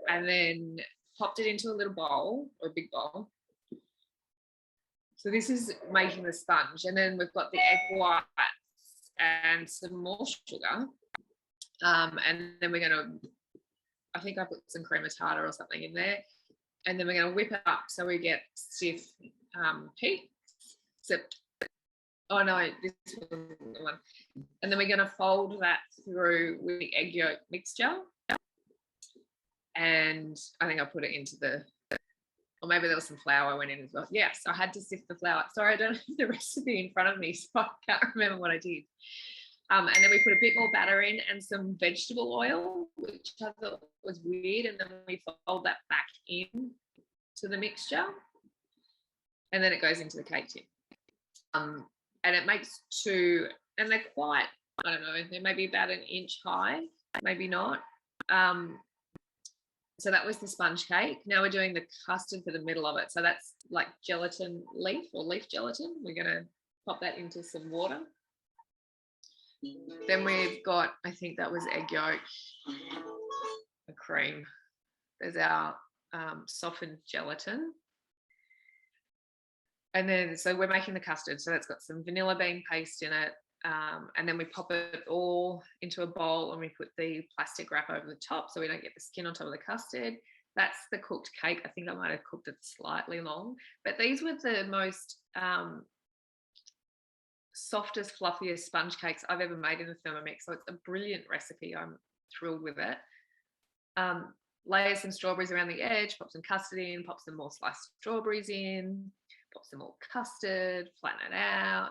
And then popped it into a little bowl or a big bowl. So this is making the sponge, and then we've got the egg whites and some more sugar. And then we're gonna, I think I put some crema tartar or something in there, and then we're gonna whip it up so we get stiff peaks. Oh no, this wasn't the one. And then we're gonna fold that through with the egg yolk mixture. And I think I put it into the, or maybe there was some flour went in as well. Yes, I had to sift the flour. Sorry, I don't have the recipe in front of me, so I can't remember what I did. And then we put a bit more batter in and some vegetable oil, which I thought was weird. And then we fold that back in to the mixture. And then it goes into the cake tin. And it makes two, and they're quite, I don't know, they're maybe about an inch high, maybe not. So that was the sponge cake. Now we're doing the custard for the middle of it. So that's like gelatin leaf or leaf gelatin. We're going to pop that into some water. Then we've got, I think that was egg yolk, a cream. There's our softened gelatin. And then, so we're making the custard. So that's got some vanilla bean paste in it. And then we pop it all into a bowl and we put the plastic wrap over the top so we don't get the skin on top of the custard. That's the cooked cake. I think I might have cooked it slightly long, but these were the most softest, fluffiest sponge cakes I've ever made in the Thermomix. So it's a brilliant recipe. I'm thrilled with it. Layer some strawberries around the edge, pop some custard in, pop some more sliced strawberries in, pop some more custard, flatten it out,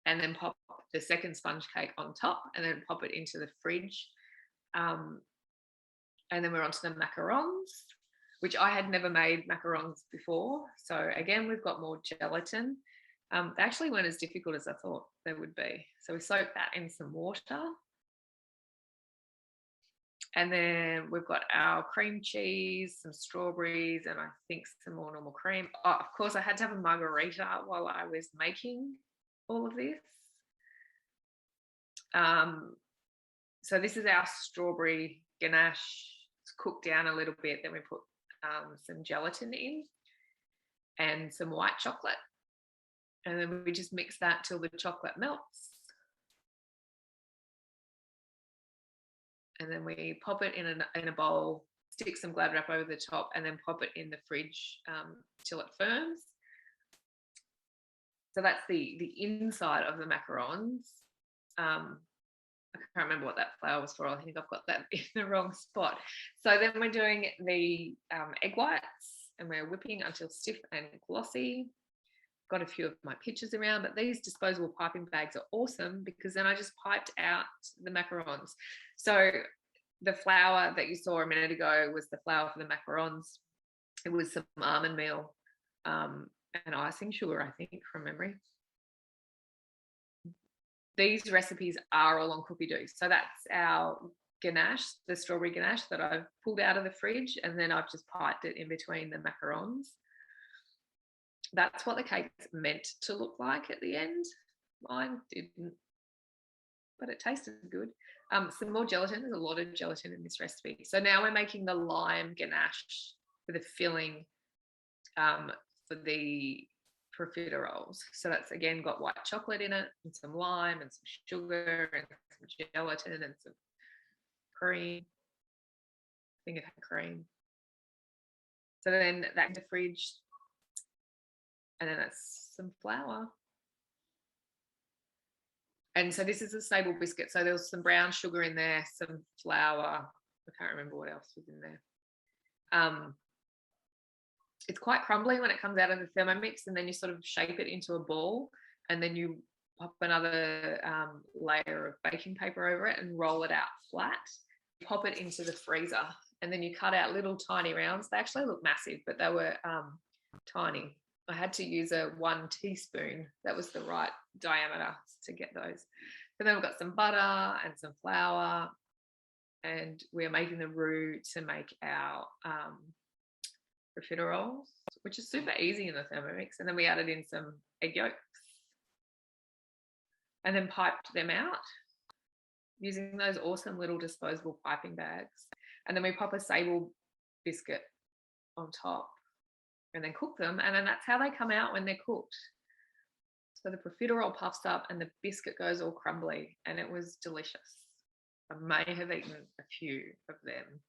and then pop the second sponge cake on top and then pop it into the fridge. And then we're onto the macarons, which I had never made macarons before. So again, we've got more gelatin. They actually weren't as difficult as I thought they would be. So we soak that in some water. And then we've got our cream cheese, some strawberries, and I think some more normal cream. Oh, of course, I had to have a margarita while I was making all of this. So this is our strawberry ganache. It's cooked down a little bit. Then we put some gelatin in and some white chocolate. And then we just mix that till the chocolate melts. And then we pop it in a bowl, stick some Glad wrap over the top, and then pop it in the fridge till it firms. So that's the inside of the macarons. I can't remember what that flour was for. I think I've got that in the wrong spot. So then we're doing the egg whites and we're whipping until stiff and glossy. Got a few of my pictures around, but these disposable piping bags are awesome because then I just piped out the macarons. So the flour that you saw a minute ago was the flour for the macarons. It was some almond meal and icing sugar, I think, from memory. These recipes are all on Cookie Dough. So that's our ganache, the strawberry ganache that I've pulled out of the fridge, and then I've just piped it in between the macarons. That's what the cake's meant to look like at the end. Mine didn't, but it tasted good. Some more gelatin. There's a lot of gelatin in this recipe. So now we're making the lime ganache for the filling for the profiteroles. So that's again got white chocolate in it and some lime and some sugar and some gelatin and some cream. I think it had cream. So then that in the fridge. And then that's some flour. And so this is a stable biscuit. So there was some brown sugar in there, some flour. I can't remember what else was in there. It's quite crumbly when it comes out of the Thermomix, and then you sort of shape it into a ball, and then you pop another layer of baking paper over it and roll it out flat. Pop it into the freezer, and then you cut out little tiny rounds. They actually look massive, but they were tiny. I had to use a 1 teaspoon. That was the right diameter to get those. So then we've got some butter and some flour, and we're making the roux to make our profiteroles, which is super easy in the Thermomix. And then we added in some egg yolks and then piped them out using those awesome little disposable piping bags. And then we pop a sable biscuit on top and then cook them. And then that's how they come out when they're cooked. So the profiterole puffs up and the biscuit goes all crumbly, and it was delicious. I may have eaten a few of them.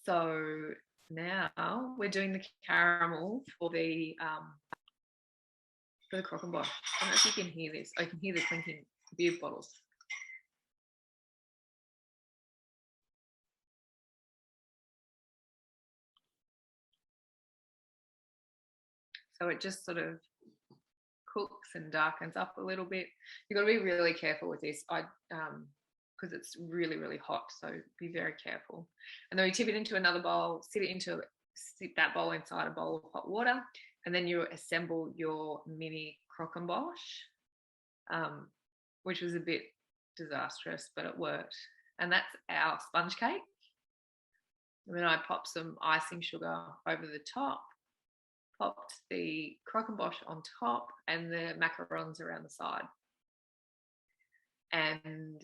So now we're doing the caramel for the crock and bosh. I don't know if you can hear this. I can hear the clinking beer bottles. So it just sort of cooks and darkens up a little bit. You've got to be really careful with this. Because it's really, really hot. So be very careful. And then we tip it into another bowl, sit that bowl inside a bowl of hot water, and then you assemble your mini crock and bosh, which was a bit disastrous, but it worked. And that's our sponge cake. And then I popped some icing sugar over the top, popped the crock and bosh on top, and the macarons around the side. And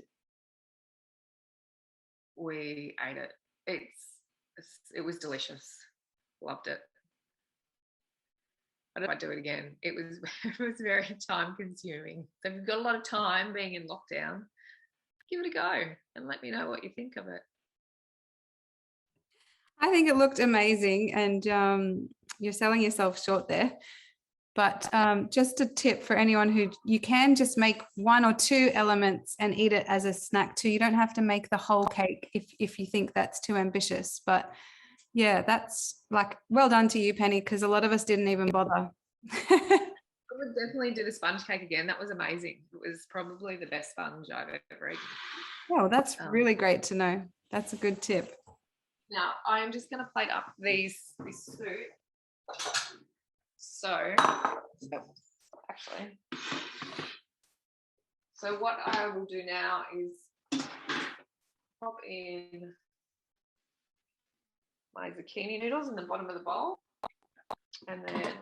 we ate it. It was delicious. Loved it. I don't know if I'd do it again. It was very time consuming. So if you've got a lot of time being in lockdown, give it a go and let me know what you think of it. I think it looked amazing, and you're selling yourself short there. But just a tip for anyone who, you can just make 1 or 2 elements and eat it as a snack too. You don't have to make the whole cake if you think that's too ambitious. But yeah, that's like, well done to you, Penny, because a lot of us didn't even bother. I would definitely do the sponge cake again. That was amazing. It was probably the best sponge I've ever eaten. Well, that's really great to know. That's a good tip. Now I'm just going to plate up this soup. So what I will do now is pop in my zucchini noodles in the bottom of the bowl, and then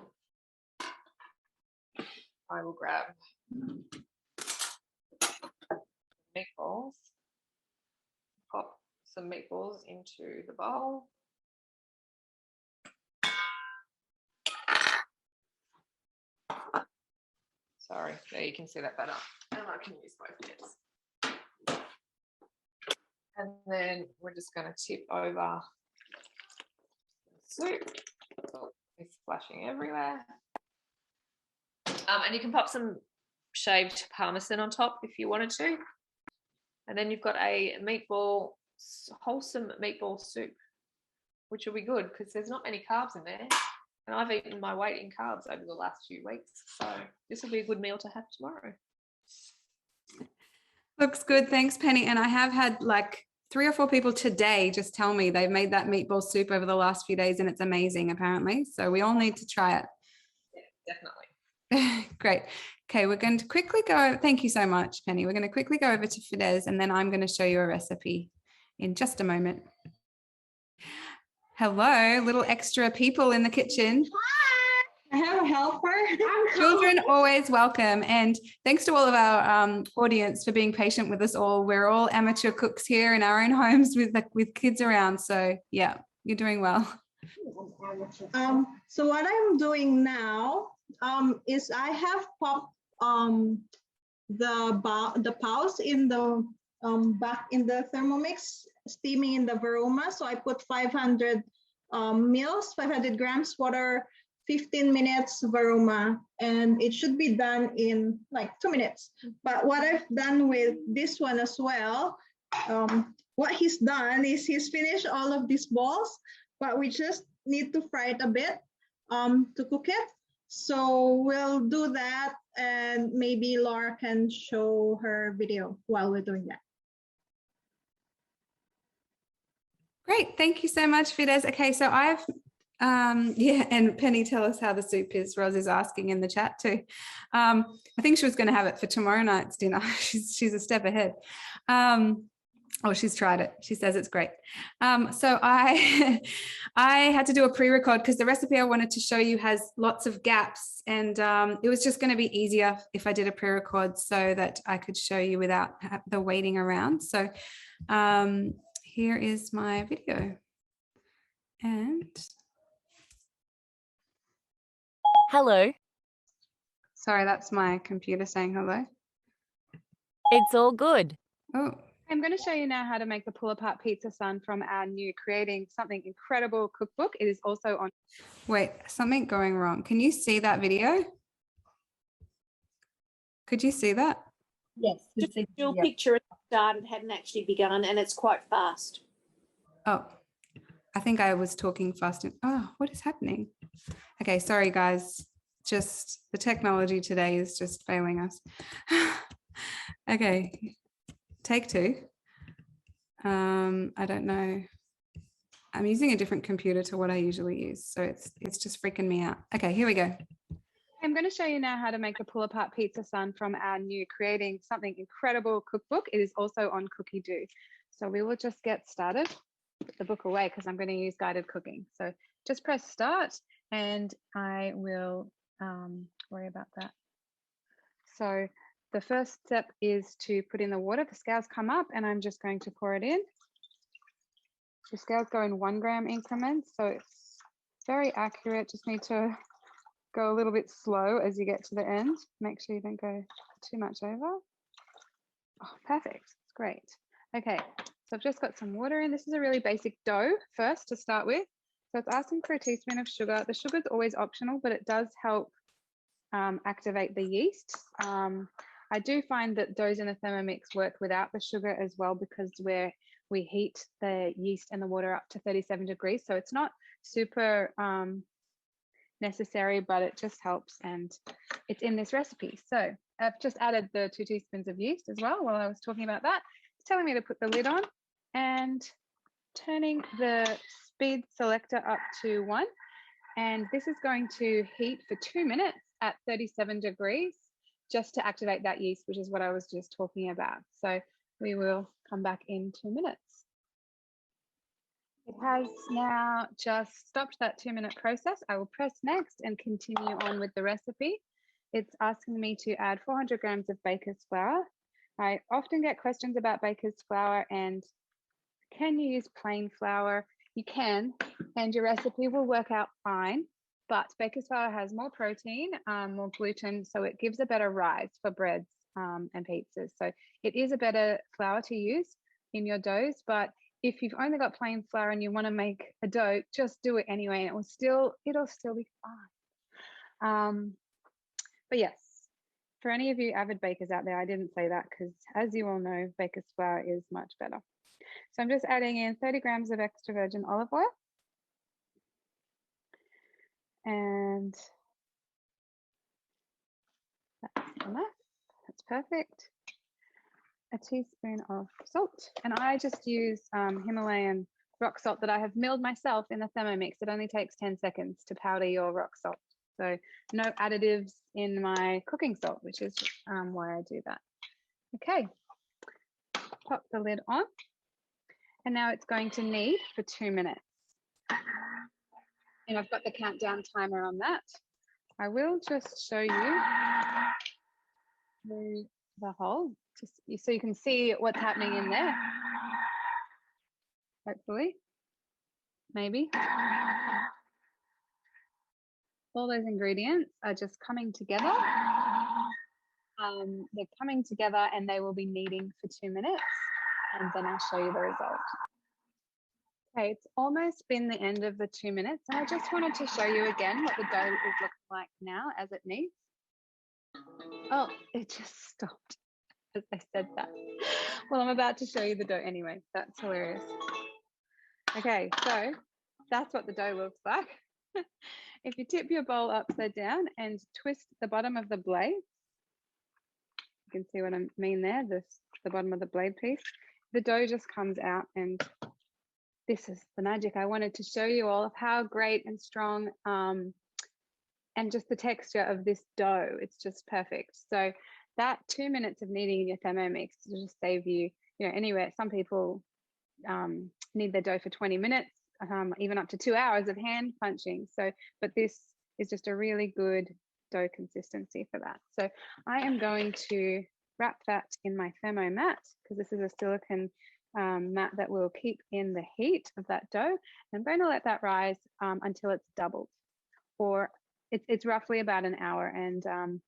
I will grab meatballs, pop some meatballs into the bowl. Sorry, there you can see that better. And I can use both hands. And then we're just going to tip over the soup. It's splashing everywhere. And you can pop some shaved parmesan on top if you wanted to. And then you've got a wholesome meatball soup, which will be good because there's not many carbs in there. And I've eaten my weight in carbs over the last few weeks. So this will be a good meal to have tomorrow. Looks good. Thanks, Penny. And I have had like 3 or 4 people today just tell me they've made that meatball soup over the last few days and it's amazing, apparently. So we all need to try it. Yeah, definitely. Great. Okay, we're going to quickly go. Thank you so much, Penny. We're going to quickly go over to Fidesz, and then I'm going to show you a recipe in just a moment. Hello, little extra people in the kitchen. I have a helper. Children always welcome. And thanks to all of our audience for being patient with us all. We're all amateur cooks here in our own homes with kids around. So yeah, you're doing well. So what I'm doing now is I have popped the paws in the back in the Thermomix, steaming in the varoma. So I put 500 grams water, 15 minutes varoma, and it should be done in like 2 minutes. But what I've done with this one as well, what he's done is he's finished all of these balls, but we just need to fry it a bit to cook it. So we'll do that, and maybe Laura can show her video while we're doing that. Great. Thank you so much, Fidesz. Okay, so I've, yeah, and Penny, tell us how the soup is. Ros is asking in the chat too. I think she was going to have it for tomorrow night's dinner. She's a step ahead. Oh, she's tried it. She says it's great. So I had to do a pre-record because the recipe I wanted to show you has lots of gaps, and it was just going to be easier if I did a pre-record so that I could show you without the waiting around. So here is my video. And Hello, sorry, that's my computer saying hello. it's all good. Oh, I'm going to show you now how to make the pull-apart pizza sun from our new Creating Something Incredible cookbook. It is also on. Wait, something going wrong. Can you see that video? Could you see that? Yes. Just a still picture at the start. It hadn't actually begun, and it's quite fast. Oh, I think I was talking fast. Oh, what is happening? Okay, sorry guys. Just the technology today is just failing us. Okay, take two. I don't know. I'm using a different computer to what I usually use, so it's just freaking me out. Okay, here we go. I'm going to show you now how to make a pull-apart pizza sun from our new Creating Something Incredible cookbook. It is also on Cookie Do. So we will just get started. Put the book away because I'm going to use guided cooking. So just press start and I will worry about that. So the first step is to put in the water. The scales come up and I'm just going to pour it in. The scales go in 1 gram increments, so it's very accurate. Just need to go a little bit slow as you get to the end. Make sure you don't go too much over. Oh, perfect. It's great. Okay, so I've just got some water in. This is a really basic dough first to start with. So it's asking for a teaspoon of sugar. The sugar is always optional, but it does help activate the yeast. I do find that doughs in the Thermomix work without the sugar as well because we heat the yeast and the water up to 37 degrees. So it's not super necessary, but it just helps and it's in this recipe. So I've just added the 2 teaspoons of yeast as well while I was talking about that. It's telling me to put the lid on and turning the speed selector up to 1. And this is going to heat for 2 minutes at 37 degrees just to activate that yeast, which is what I was just talking about. So we will come back in 2 minutes. It has now just stopped that 2-minute process. I will press next and continue on with the recipe. It's asking me to add 400 grams of baker's flour. I often get questions about baker's flour and can you use plain flour? You can, and your recipe will work out fine, but baker's flour has more protein, more gluten, so it gives a better rise for breads and pizzas. So it is a better flour to use in your doughs, but if you've only got plain flour and you want to make a dough, just do it anyway, and it'll still be fine. But yes, for any of you avid bakers out there, I didn't say that because, as you all know, baker's flour is much better. So I'm just adding in 30 grams of extra virgin olive oil. And that's enough. That's perfect. A teaspoon of salt. And I just use Himalayan rock salt that I have milled myself in the Thermomix. It only takes 10 seconds to powder your rock salt. So no additives in my cooking salt, which is why I do that. Okay, pop the lid on. And now it's going to knead for 2 minutes. And I've got the countdown timer on that. I will just show you the hole, just so you can see what's happening in there. Hopefully, maybe. All those ingredients are just coming together. They're coming together and they will be kneading for 2 minutes. And then I'll show you the result. Okay, it's almost been the end of the 2 minutes, and I just wanted to show you again what the dough is looking like now as it kneads. Oh, it just stopped as I said that. Well, I'm about to show you the dough anyway. That's hilarious. Okay, so that's what the dough looks like. If you tip your bowl upside down and twist the bottom of the blade, you can see what I mean there, the bottom of the blade piece. The dough just comes out, and this is the magic. I wanted to show you all of how great and strong and just the texture of this dough. It's just perfect. So that 2 minutes of kneading in your Thermomix will just save you, anywhere. Some people knead their dough for 20 minutes, even up to 2 hours of hand punching. So, but this is just a really good dough consistency for that. So I am going to wrap that in my Thermomat because this is a silicone mat that will keep in the heat of that dough. I'm going to let that rise until it's doubled, or it's roughly about an hour, and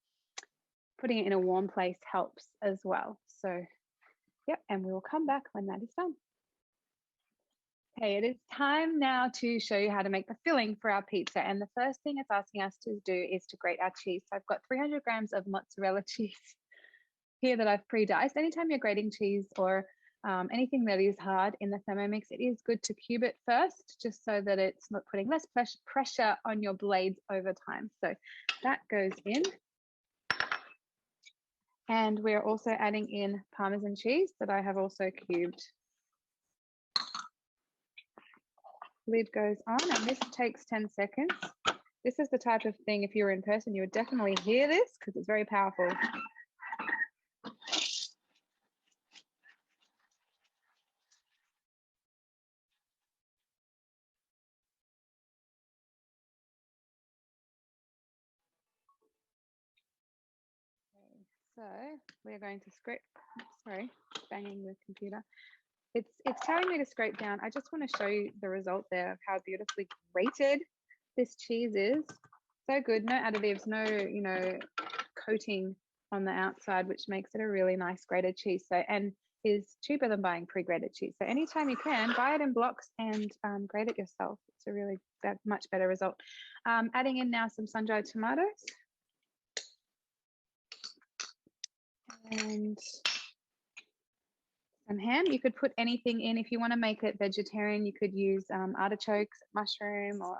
putting it in a warm place helps as well. So, yep, and we will come back when that is done. Okay, it is time now to show you how to make the filling for our pizza. And the first thing it's asking us to do is to grate our cheese. So I've got 300 grams of mozzarella cheese here that I've pre-diced. Anytime you're grating cheese or anything that is hard in the Thermomix, it is good to cube it first, just so that it's not putting less pressure on your blades over time. So that goes in. And we're also adding in Parmesan cheese that I have also cubed. Lid goes on, and this takes 10 seconds. This is the type of thing, if you were in person, you would definitely hear this because it's very powerful. So we're going to scrape, sorry, banging the computer. It's telling me to scrape down. I just want to show you the result there of how beautifully grated this cheese is. So good, no additives, no, you know, coating on the outside, which makes it a really nice grated cheese. So, and is cheaper than buying pre-grated cheese. So anytime you can, buy it in blocks and grate it yourself. It's a really much better result. Adding in now some sun-dried tomatoes. And some ham. You could put anything in. If you want to make it vegetarian, you could use artichokes, mushroom, or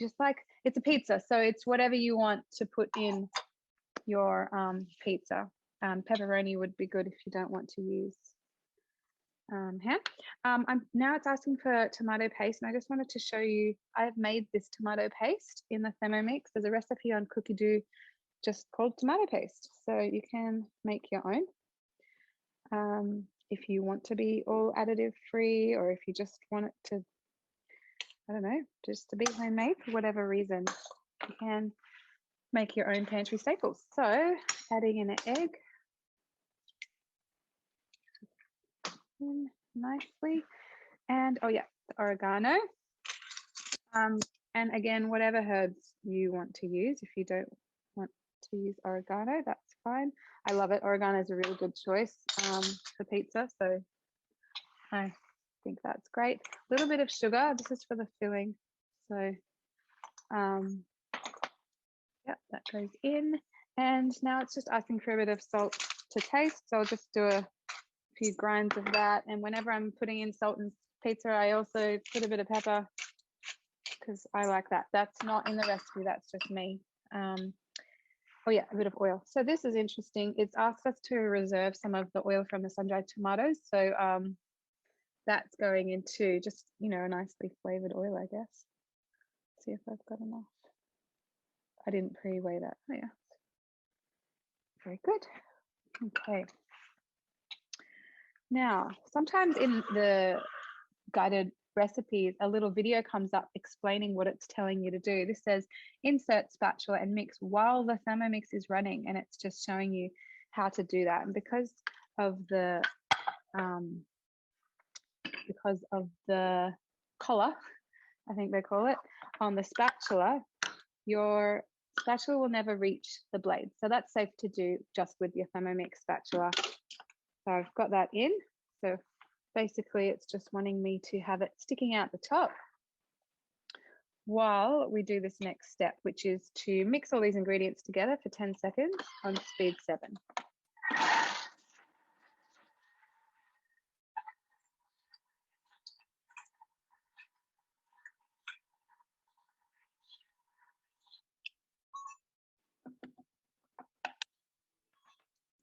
just like, it's a pizza, so it's whatever you want to put in your pizza. Pepperoni would be good if you don't want to use ham. Now it's asking for tomato paste, and I just wanted to show you, I've made this tomato paste in the Thermomix. There's a recipe on Cookie Doo just called tomato paste, so you can make your own. If you want to be all additive free, or if you just want it to, I don't know, just to be homemade for whatever reason, you can make your own pantry staples. So adding in an egg in nicely, and oh yeah, the oregano. And again, whatever herbs you want to use. If you don't want to use oregano, that's fine. I love it. Oregano is a really good choice for pizza, so I think that's great. A little bit of sugar. This is for the filling. So, yeah, that goes in. And now it's just asking for a bit of salt to taste. So I'll just do a few grinds of that. And whenever I'm putting in salt in pizza, I also put a bit of pepper because I like that. That's not in the recipe. That's just me. Oh yeah, a bit of oil. So this is interesting. It's asked us to reserve some of the oil from the sun-dried tomatoes. So that's going into just, you know, a nicely flavored oil, I guess. Let's see if I've got enough. I didn't pre-weigh that. Oh yeah. Very good. Okay. Now, sometimes in the guided recipes, a little video comes up explaining what it's telling you to do. This says insert spatula and mix while the Thermomix is running, and it's just showing you how to do that. And because of the collar, I think they call it, on the spatula, your spatula will never reach the blade. So that's safe to do just with your Thermomix spatula. So I've got that in. So basically it's just wanting me to have it sticking out the top while we do this next step, which is to mix all these ingredients together for 10 seconds on speed 7.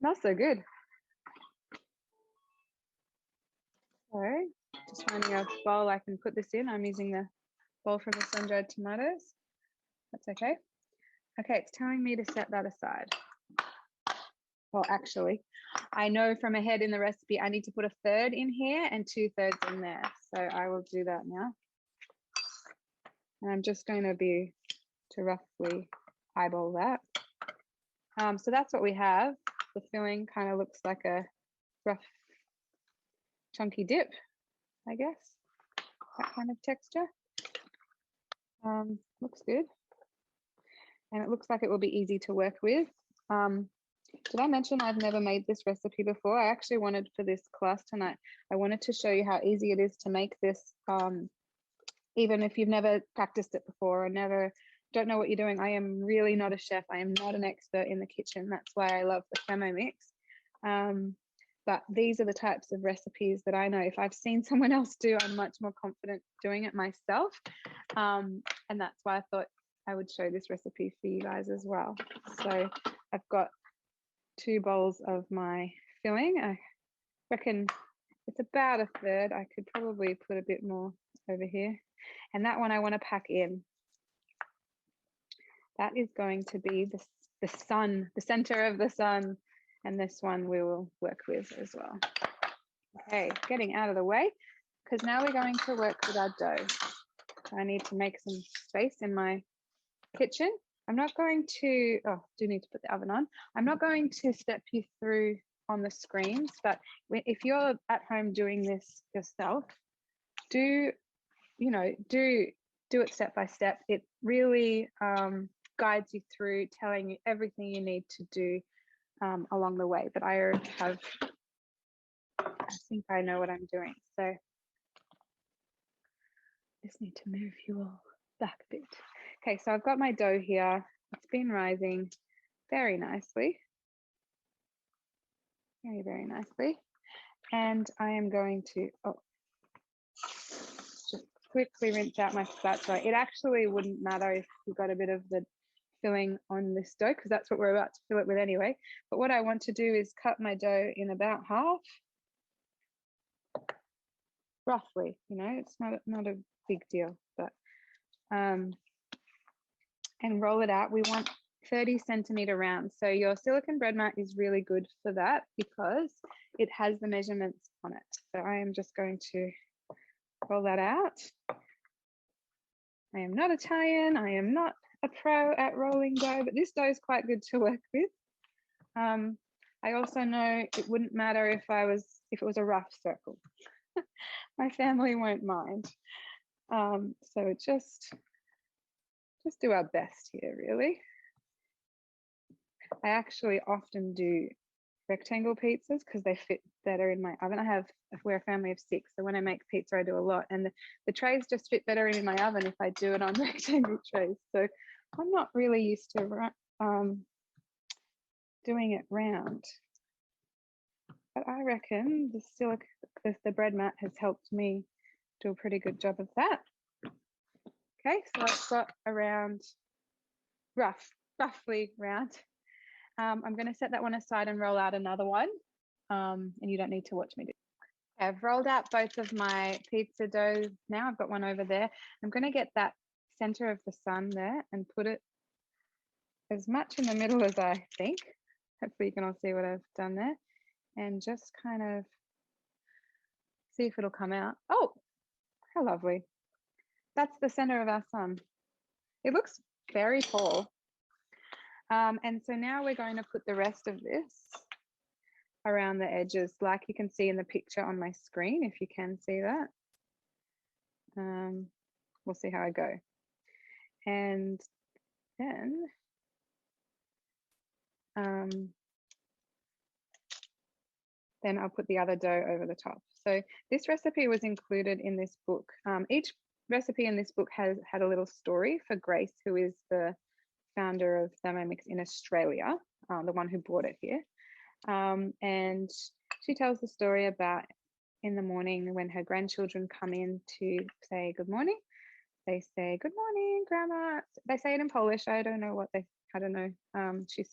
Not so good. So just finding a bowl I can put this in. I'm using the bowl from the sun-dried tomatoes. That's okay. Okay, it's telling me to set that aside. Well, actually, I know from ahead in the recipe, I need to put 1/3 in here and 2/3 in there. So I will do that now. And I'm just going to roughly eyeball that. So that's what we have. The filling kind of looks like a rough chunky dip, I guess, that kind of texture. Looks good. And it looks like it will be easy to work with. Did I mention I've never made this recipe before? I actually wanted for this class tonight, I wanted to show you how easy it is to make this, even if you've never practiced it before or don't know what you're doing. I am really not a chef. I am not an expert in the kitchen. That's why I love the Thermomix. But these are the types of recipes that I know if I've seen someone else do, I'm much more confident doing it myself. And that's why I thought I would show this recipe for you guys as well. So I've got 2 bowls of my filling. I reckon it's about a third. I could probably put a bit more over here. And that one I want to pack in. That is going to be the sun, the center of the sun. And this one we will work with as well. Okay, getting out of the way, because now we're going to work with our dough. I need to make some space in my kitchen. I'm not going to, do need to put the oven on. I'm not going to step you through on the screens, but if you're at home doing this yourself, do it step by step. It really guides you through, telling you everything you need to do along the way. But I think I know what I'm doing. So just need to move you all back a bit. Okay, so I've got my dough here. It's been rising very nicely. Very, very nicely. And I am going to just quickly rinse out my spatula. It actually wouldn't matter if you got a bit of the filling on this dough, because that's what we're about to fill it with anyway. But what I want to do is cut my dough in about half, roughly. It's not a big deal, but and roll it out. We want 30 centimeter rounds. So your silicone bread mat is really good for that because it has the measurements on it. So I am just going to roll that out. I am not Italian. I am not a pro at rolling dough, but this dough is quite good to work with. I also know it wouldn't matter if it was a rough circle. My family won't mind. So just do our best here, really. I actually often do rectangle pizzas because they fit better in my oven. We're a family of 6, so when I make pizza, I do a lot, and the trays just fit better in my oven if I do it on rectangle trays. So I'm not really used to doing it round, but I reckon the bread mat has helped me do a pretty good job of that. Okay, so I've got around roughly round. I'm going to set that one aside and roll out another one, and you don't need to watch me do it. I've rolled out both of my pizza doughs now. I've got one over there. I'm going to get that center of the sun there and put it as much in the middle as I think. Hopefully you can all see what I've done there, and just kind of see if it'll come out. Oh, how lovely. That's the center of our sun. It looks very tall. And so now we're going to put the rest of this around the edges, like you can see in the picture on my screen, if you can see that. We'll see how I go. And then I'll put the other dough over the top. So this recipe was included in this book. Each recipe in this book has had a little story for Grace, who is the founder of Thermomix in Australia, the one who brought it here. And she tells the story about in the morning when her grandchildren come in to say good morning. They say, "Good morning, Grandma." They say it in Polish. I don't know. She's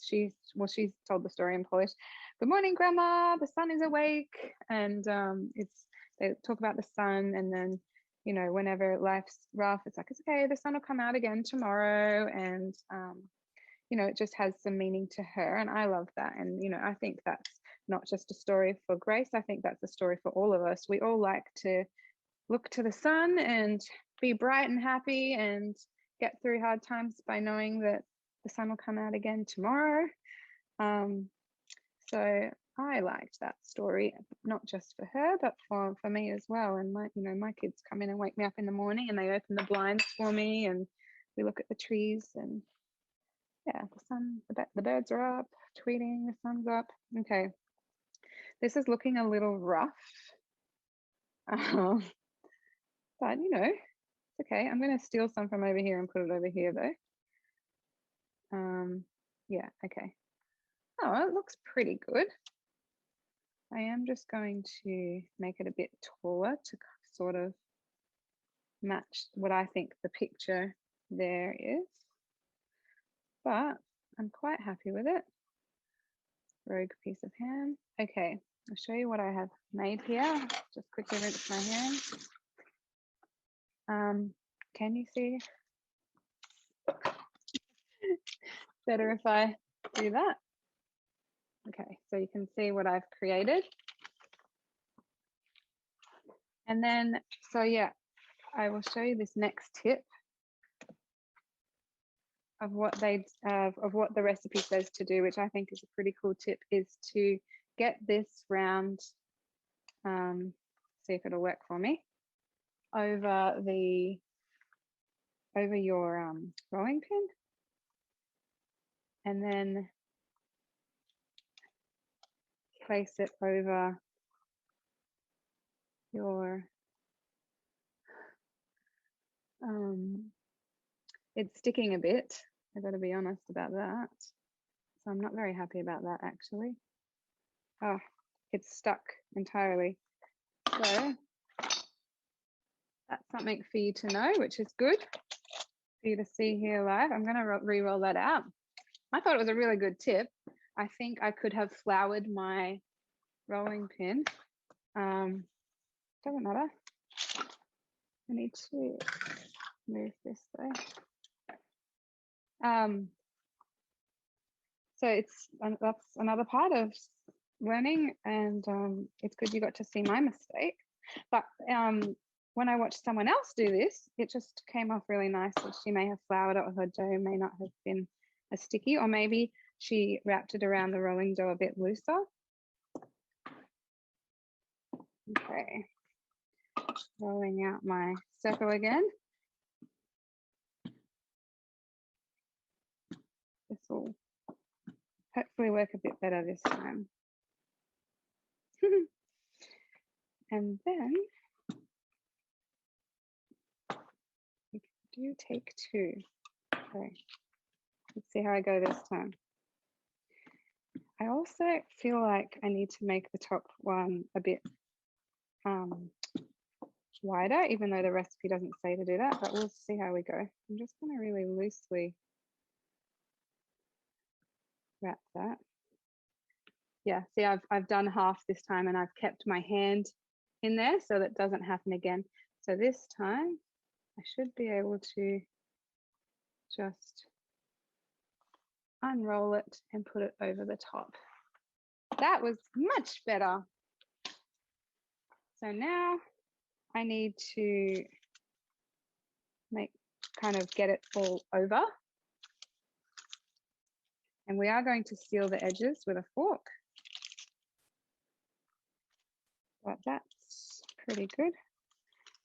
told the story in Polish. "Good morning, Grandma. The sun is awake." And they talk about the sun, and then whenever life's rough, it's like, it's okay, the sun will come out again tomorrow. And it just has some meaning to her, and I love that. And I think that's not just a story for Grace. I think that's a story for all of us. We all like to look to the sun and be bright and happy and get through hard times by knowing that the sun will come out again tomorrow. So I liked that story, not just for her, but for me as well. And my kids come in and wake me up in the morning and they open the blinds for me and we look at the trees and yeah, the birds are up, tweeting, the sun's up. Okay. This is looking a little rough. But it's okay. I'm going to steal some from over here and put it over here though. Yeah, okay. Oh, it looks pretty good. I am just going to make it a bit taller to sort of match what I think the picture there is. But I'm quite happy with it. Rogue piece of ham. Okay, I'll show you what I have made here. Just quickly rinse my hands. Can you see? Better if I do that. Okay, so you can see what I've created. And then, so yeah, I will show you this next tip of what the recipe says to do, which I think is a pretty cool tip, is to get this round, see if it'll work for me, over your rolling pin, and then place it over your it's sticking a bit. I've got to be honest about that. So I'm not very happy about that actually. Oh, it's stuck entirely. So that's something for you to know, which is good for you to see here live. I'm going to re-roll that out. I thought it was a really good tip. I think I could have floured my rolling pin. Doesn't matter. I need to move this though. So that's another part of learning, and it's good you got to see my mistake. But when I watched someone else do this, it just came off really nicely. She may have floured it, or her dough may not have been as sticky, or maybe she wrapped it around the rolling dough a bit looser. Okay, rolling out my circle again. This will hopefully work a bit better this time. And then we can do take two. Okay, let's see how I go this time. I also feel like I need to make the top one a bit wider, even though the recipe doesn't say to do that, but we'll see how we go. I'm just going to really loosely wrap that. Yeah, see, I've done half this time and I've kept my hand in there so that doesn't happen again. So this time I should be able to just unroll it and put it over the top. That was much better. So now I need to get it all over. And we are going to seal the edges with a fork. But that's pretty good.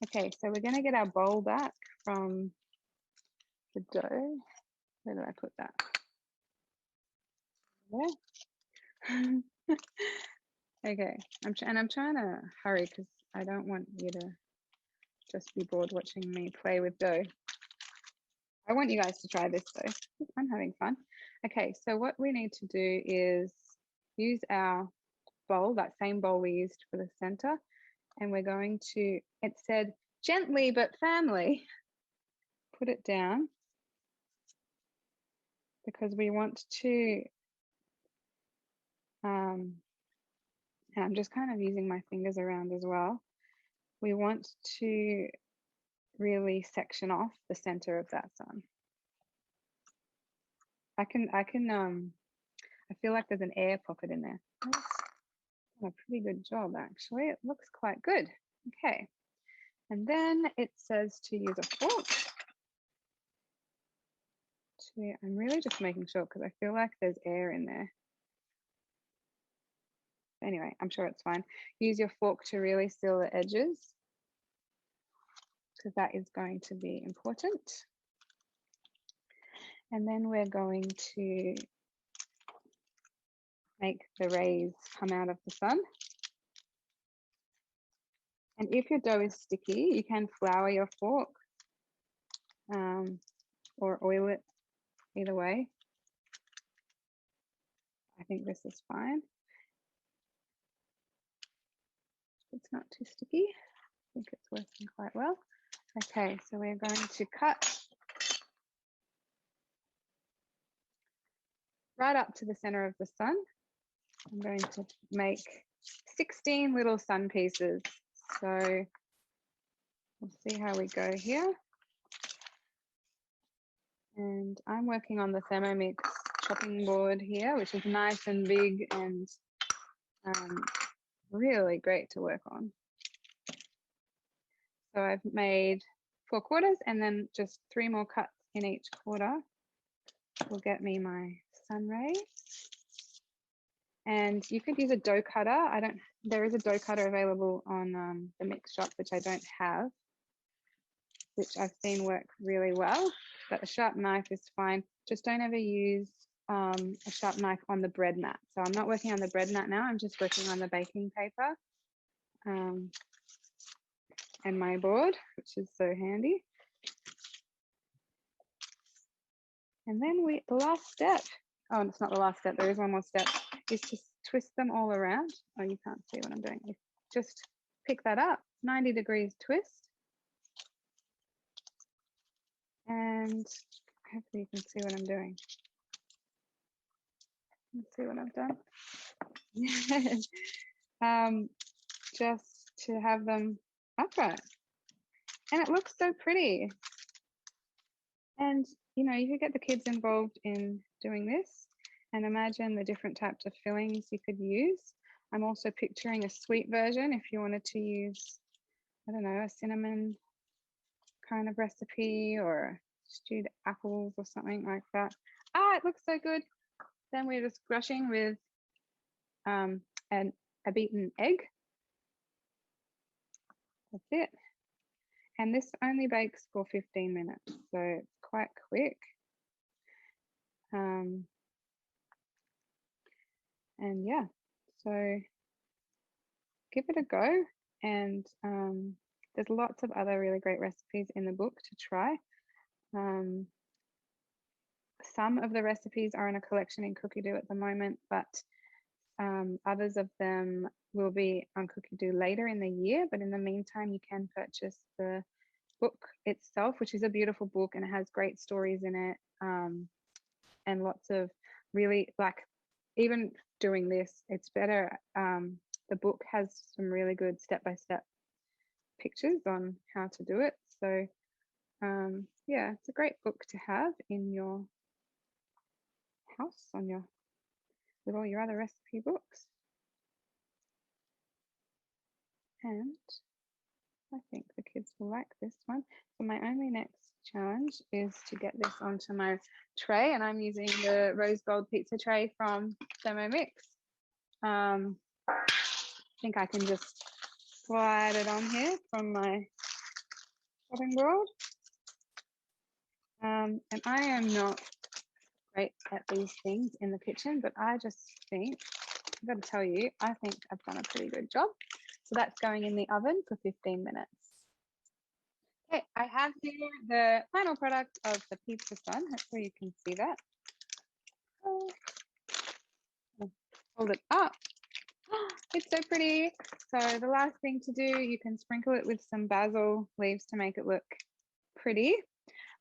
Okay, so we're going to get our bowl back from the dough. Where did I put that? There. Okay, I'm trying to hurry because I don't want you to just be bored watching me play with dough. I want you guys to try this though. I'm having fun. Okay, so what we need to do is use our bowl, that same bowl we used for the center, and we're going to, it said gently but firmly, put it down because we want to, and I'm just kind of using my fingers around as well. We want to really section off the center of that sun. I feel like there's an air pocket in there. That's a pretty good job actually. It looks quite good. Okay, and then it says to use a fork. I'm really just making sure because I feel like there's air in there. Anyway, I'm sure it's fine. Use your fork to really seal the edges, because that is going to be important. And then we're going to make the rays come out of the sun. And if your dough is sticky, you can flour your fork or oil it, either way. I think this is fine. It's not too sticky. I think it's working quite well. Okay, so we're going to cut right up to the center of the sun. I'm going to make 16 little sun pieces. So we'll see how we go here. And I'm working on the Thermomix chopping board here, which is nice and big and really great to work on. So I've made 4 quarters and then just 3 more cuts in each quarter will get me my sun rays. And you could use a dough cutter. There is a dough cutter available on the mix shop, which I don't have, which I've seen work really well, but a sharp knife is fine. Just don't ever use a sharp knife on the bread mat. So I'm not working on the bread mat now, I'm just working on the baking paper and my board, which is so handy. And then the last step, oh, it's not the last step, there is one more step, is to twist them all around. Oh, you can't see what I'm doing. Just pick that up, 90 degrees twist. And hopefully you can see what I'm doing. Let's see what I've done. Just to have them upright. And it looks so pretty. And, you know, you could get the kids involved in doing this and imagine the different types of fillings you could use. I'm also picturing a sweet version if you wanted to use, I don't know, a cinnamon kind of recipe or stewed apples or something like that. Ah, it looks so good. Then we're just brushing with a beaten egg. That's it. And this only bakes for 15 minutes, so it's quite quick. And yeah, so give it a go. And there's lots of other really great recipes in the book to try. Some of the recipes are in a collection in Cookie-Doo at the moment, but others of them will be on Cookie-Doo later in the year. But in the meantime, you can purchase the book itself, which is a beautiful book and it has great stories in it, and lots of really, like, even doing this, it's better. The book has some really good step-by-step pictures on how to do it. So yeah, it's a great book to have in your house with all your other recipe books. And I think the kids will like this one. So my only next challenge is to get this onto my tray, and I'm using the rose gold pizza tray from Thermomix. I think I can just slide it on here from my chopping board. And I am not great at these things in the kitchen, but I just think, I've got to tell you, I think I've done a pretty good job. So that's going in the oven for 15 minutes. Okay, I have here the final product of the pizza sun. Hopefully you can see that. Hold it up. It's so pretty. So the last thing to do, you can sprinkle it with some basil leaves to make it look pretty.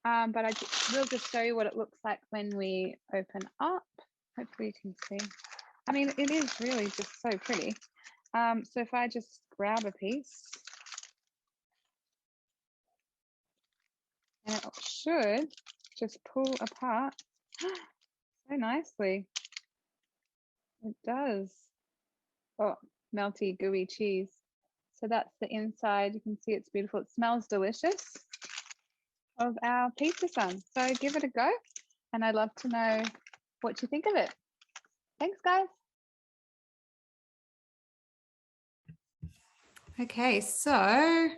But I will just show you what it looks like when we open up. Hopefully you can see. I mean, it is really just so pretty. So if I just grab a piece, and it should just pull apart so nicely. It does. Oh, melty, gooey cheese. So that's the inside. You can see it's beautiful. It smells delicious of our pizza sun. So give it a go, and I'd love to know what you think of it. Thanks, guys. Okay, so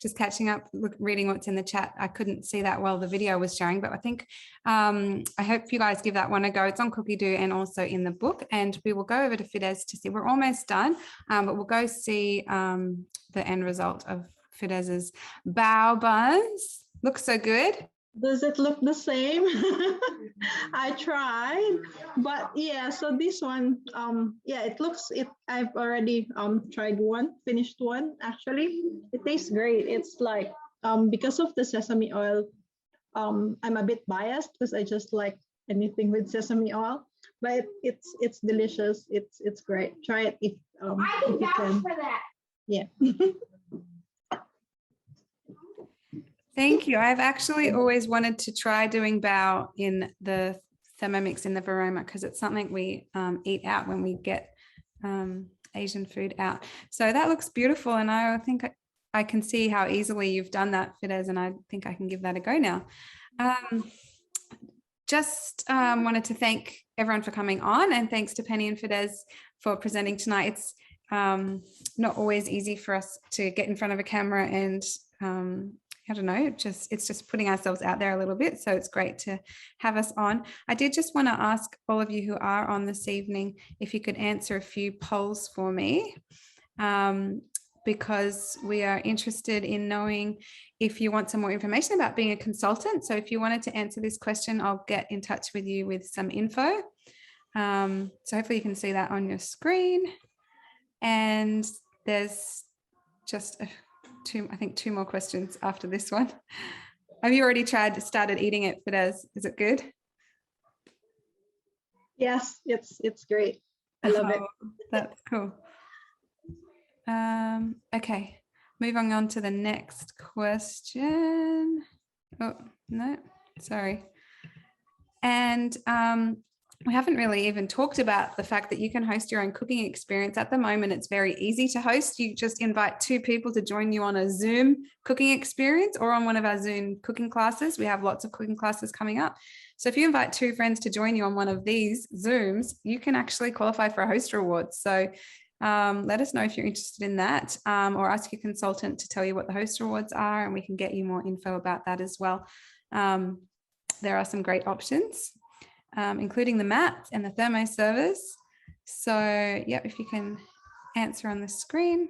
just catching up, reading what's in the chat. I couldn't see that while the video was showing, but I think I hope you guys give that one a go. It's on Cookie Do and also in the book. And we will go over to Fidesz to see. We're almost done, but we'll go see the end result of Fidesz's bao buns. Looks so good. Does it look the same? I tried, but yeah, so this one, yeah, I've already tried one, finished one actually. It tastes great. It's like, because of the sesame oil, I'm a bit biased because I just like anything with sesame oil, but it's delicious. It's great. Try it if you can. Yeah. Thank you. I've actually always wanted to try doing bao in the Thermomix in the Varoma because it's something we eat out when we get Asian food out. So that looks beautiful, and I think I can see how easily you've done that, Fidesz, and I think I can give that a go now. Just wanted to thank everyone for coming on, and thanks to Penny and Fidesz for presenting tonight. It's not always easy for us to get in front of a camera and I don't know, it's just putting ourselves out there a little bit. So it's great to have us on. I did just want to ask all of you who are on this evening if you could answer a few polls for me, because we are interested in knowing if you want some more information about being a consultant. So if you wanted to answer this question, I'll get in touch with you with some info. So hopefully you can see that on your screen. And there's just I think two more questions after this one. Have you already started eating it, Fidesz? Is it good? Yes, it's great. I love it. That's cool. Okay, moving on to the next question. Oh, no, sorry. And we haven't really even talked about the fact that you can host your own cooking experience. At the moment, it's very easy to host. You just invite 2 people to join you on a Zoom cooking experience or on one of our Zoom cooking classes. We have lots of cooking classes coming up. So if you invite 2 friends to join you on one of these Zooms, you can actually qualify for a host reward. So let us know if you're interested in that, or ask your consultant to tell you what the host rewards are, and we can get you more info about that as well. There are some great options, including the mats and the thermo servers. So yeah, if you can answer on the screen.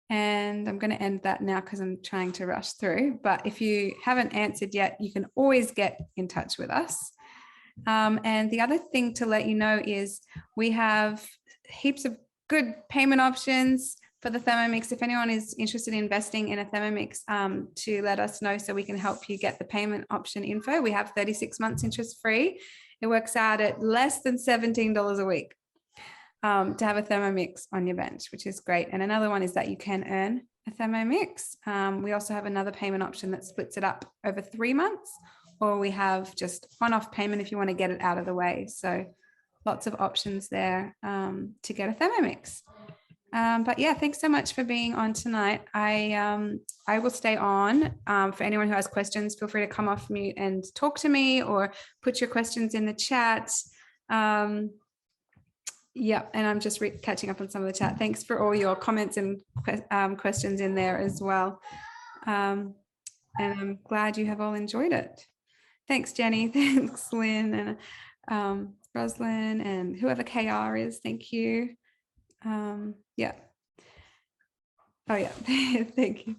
And I'm going to end that now because I'm trying to rush through. But if you haven't answered yet, you can always get in touch with us. And the other thing to let you know is we have heaps of good payment options for the Thermomix. If anyone is interested in investing in a Thermomix, to let us know so we can help you get the payment option info. We have 36 months interest free. It works out at less than $17 a week to have a Thermomix on your bench, which is great. And another one is that you can earn a Thermomix. We also have another payment option that splits it up over 3 months, or we have just one-off payment if you want to get it out of the way. So lots of options there to get a Thermomix. But yeah, thanks so much for being on tonight. I will stay on. For anyone who has questions, feel free to come off mute and talk to me or put your questions in the chat. Yeah, and I'm just catching up on some of the chat. Thanks for all your comments and questions in there as well. And I'm glad you have all enjoyed it. Thanks, Jenny. Thanks, Lynn and Roslyn and whoever KR is. Thank you. Yeah. Oh yeah. Thank you.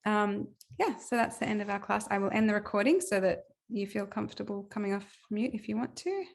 Yeah, so that's the end of our class. I will end the recording so that you feel comfortable coming off mute if you want to.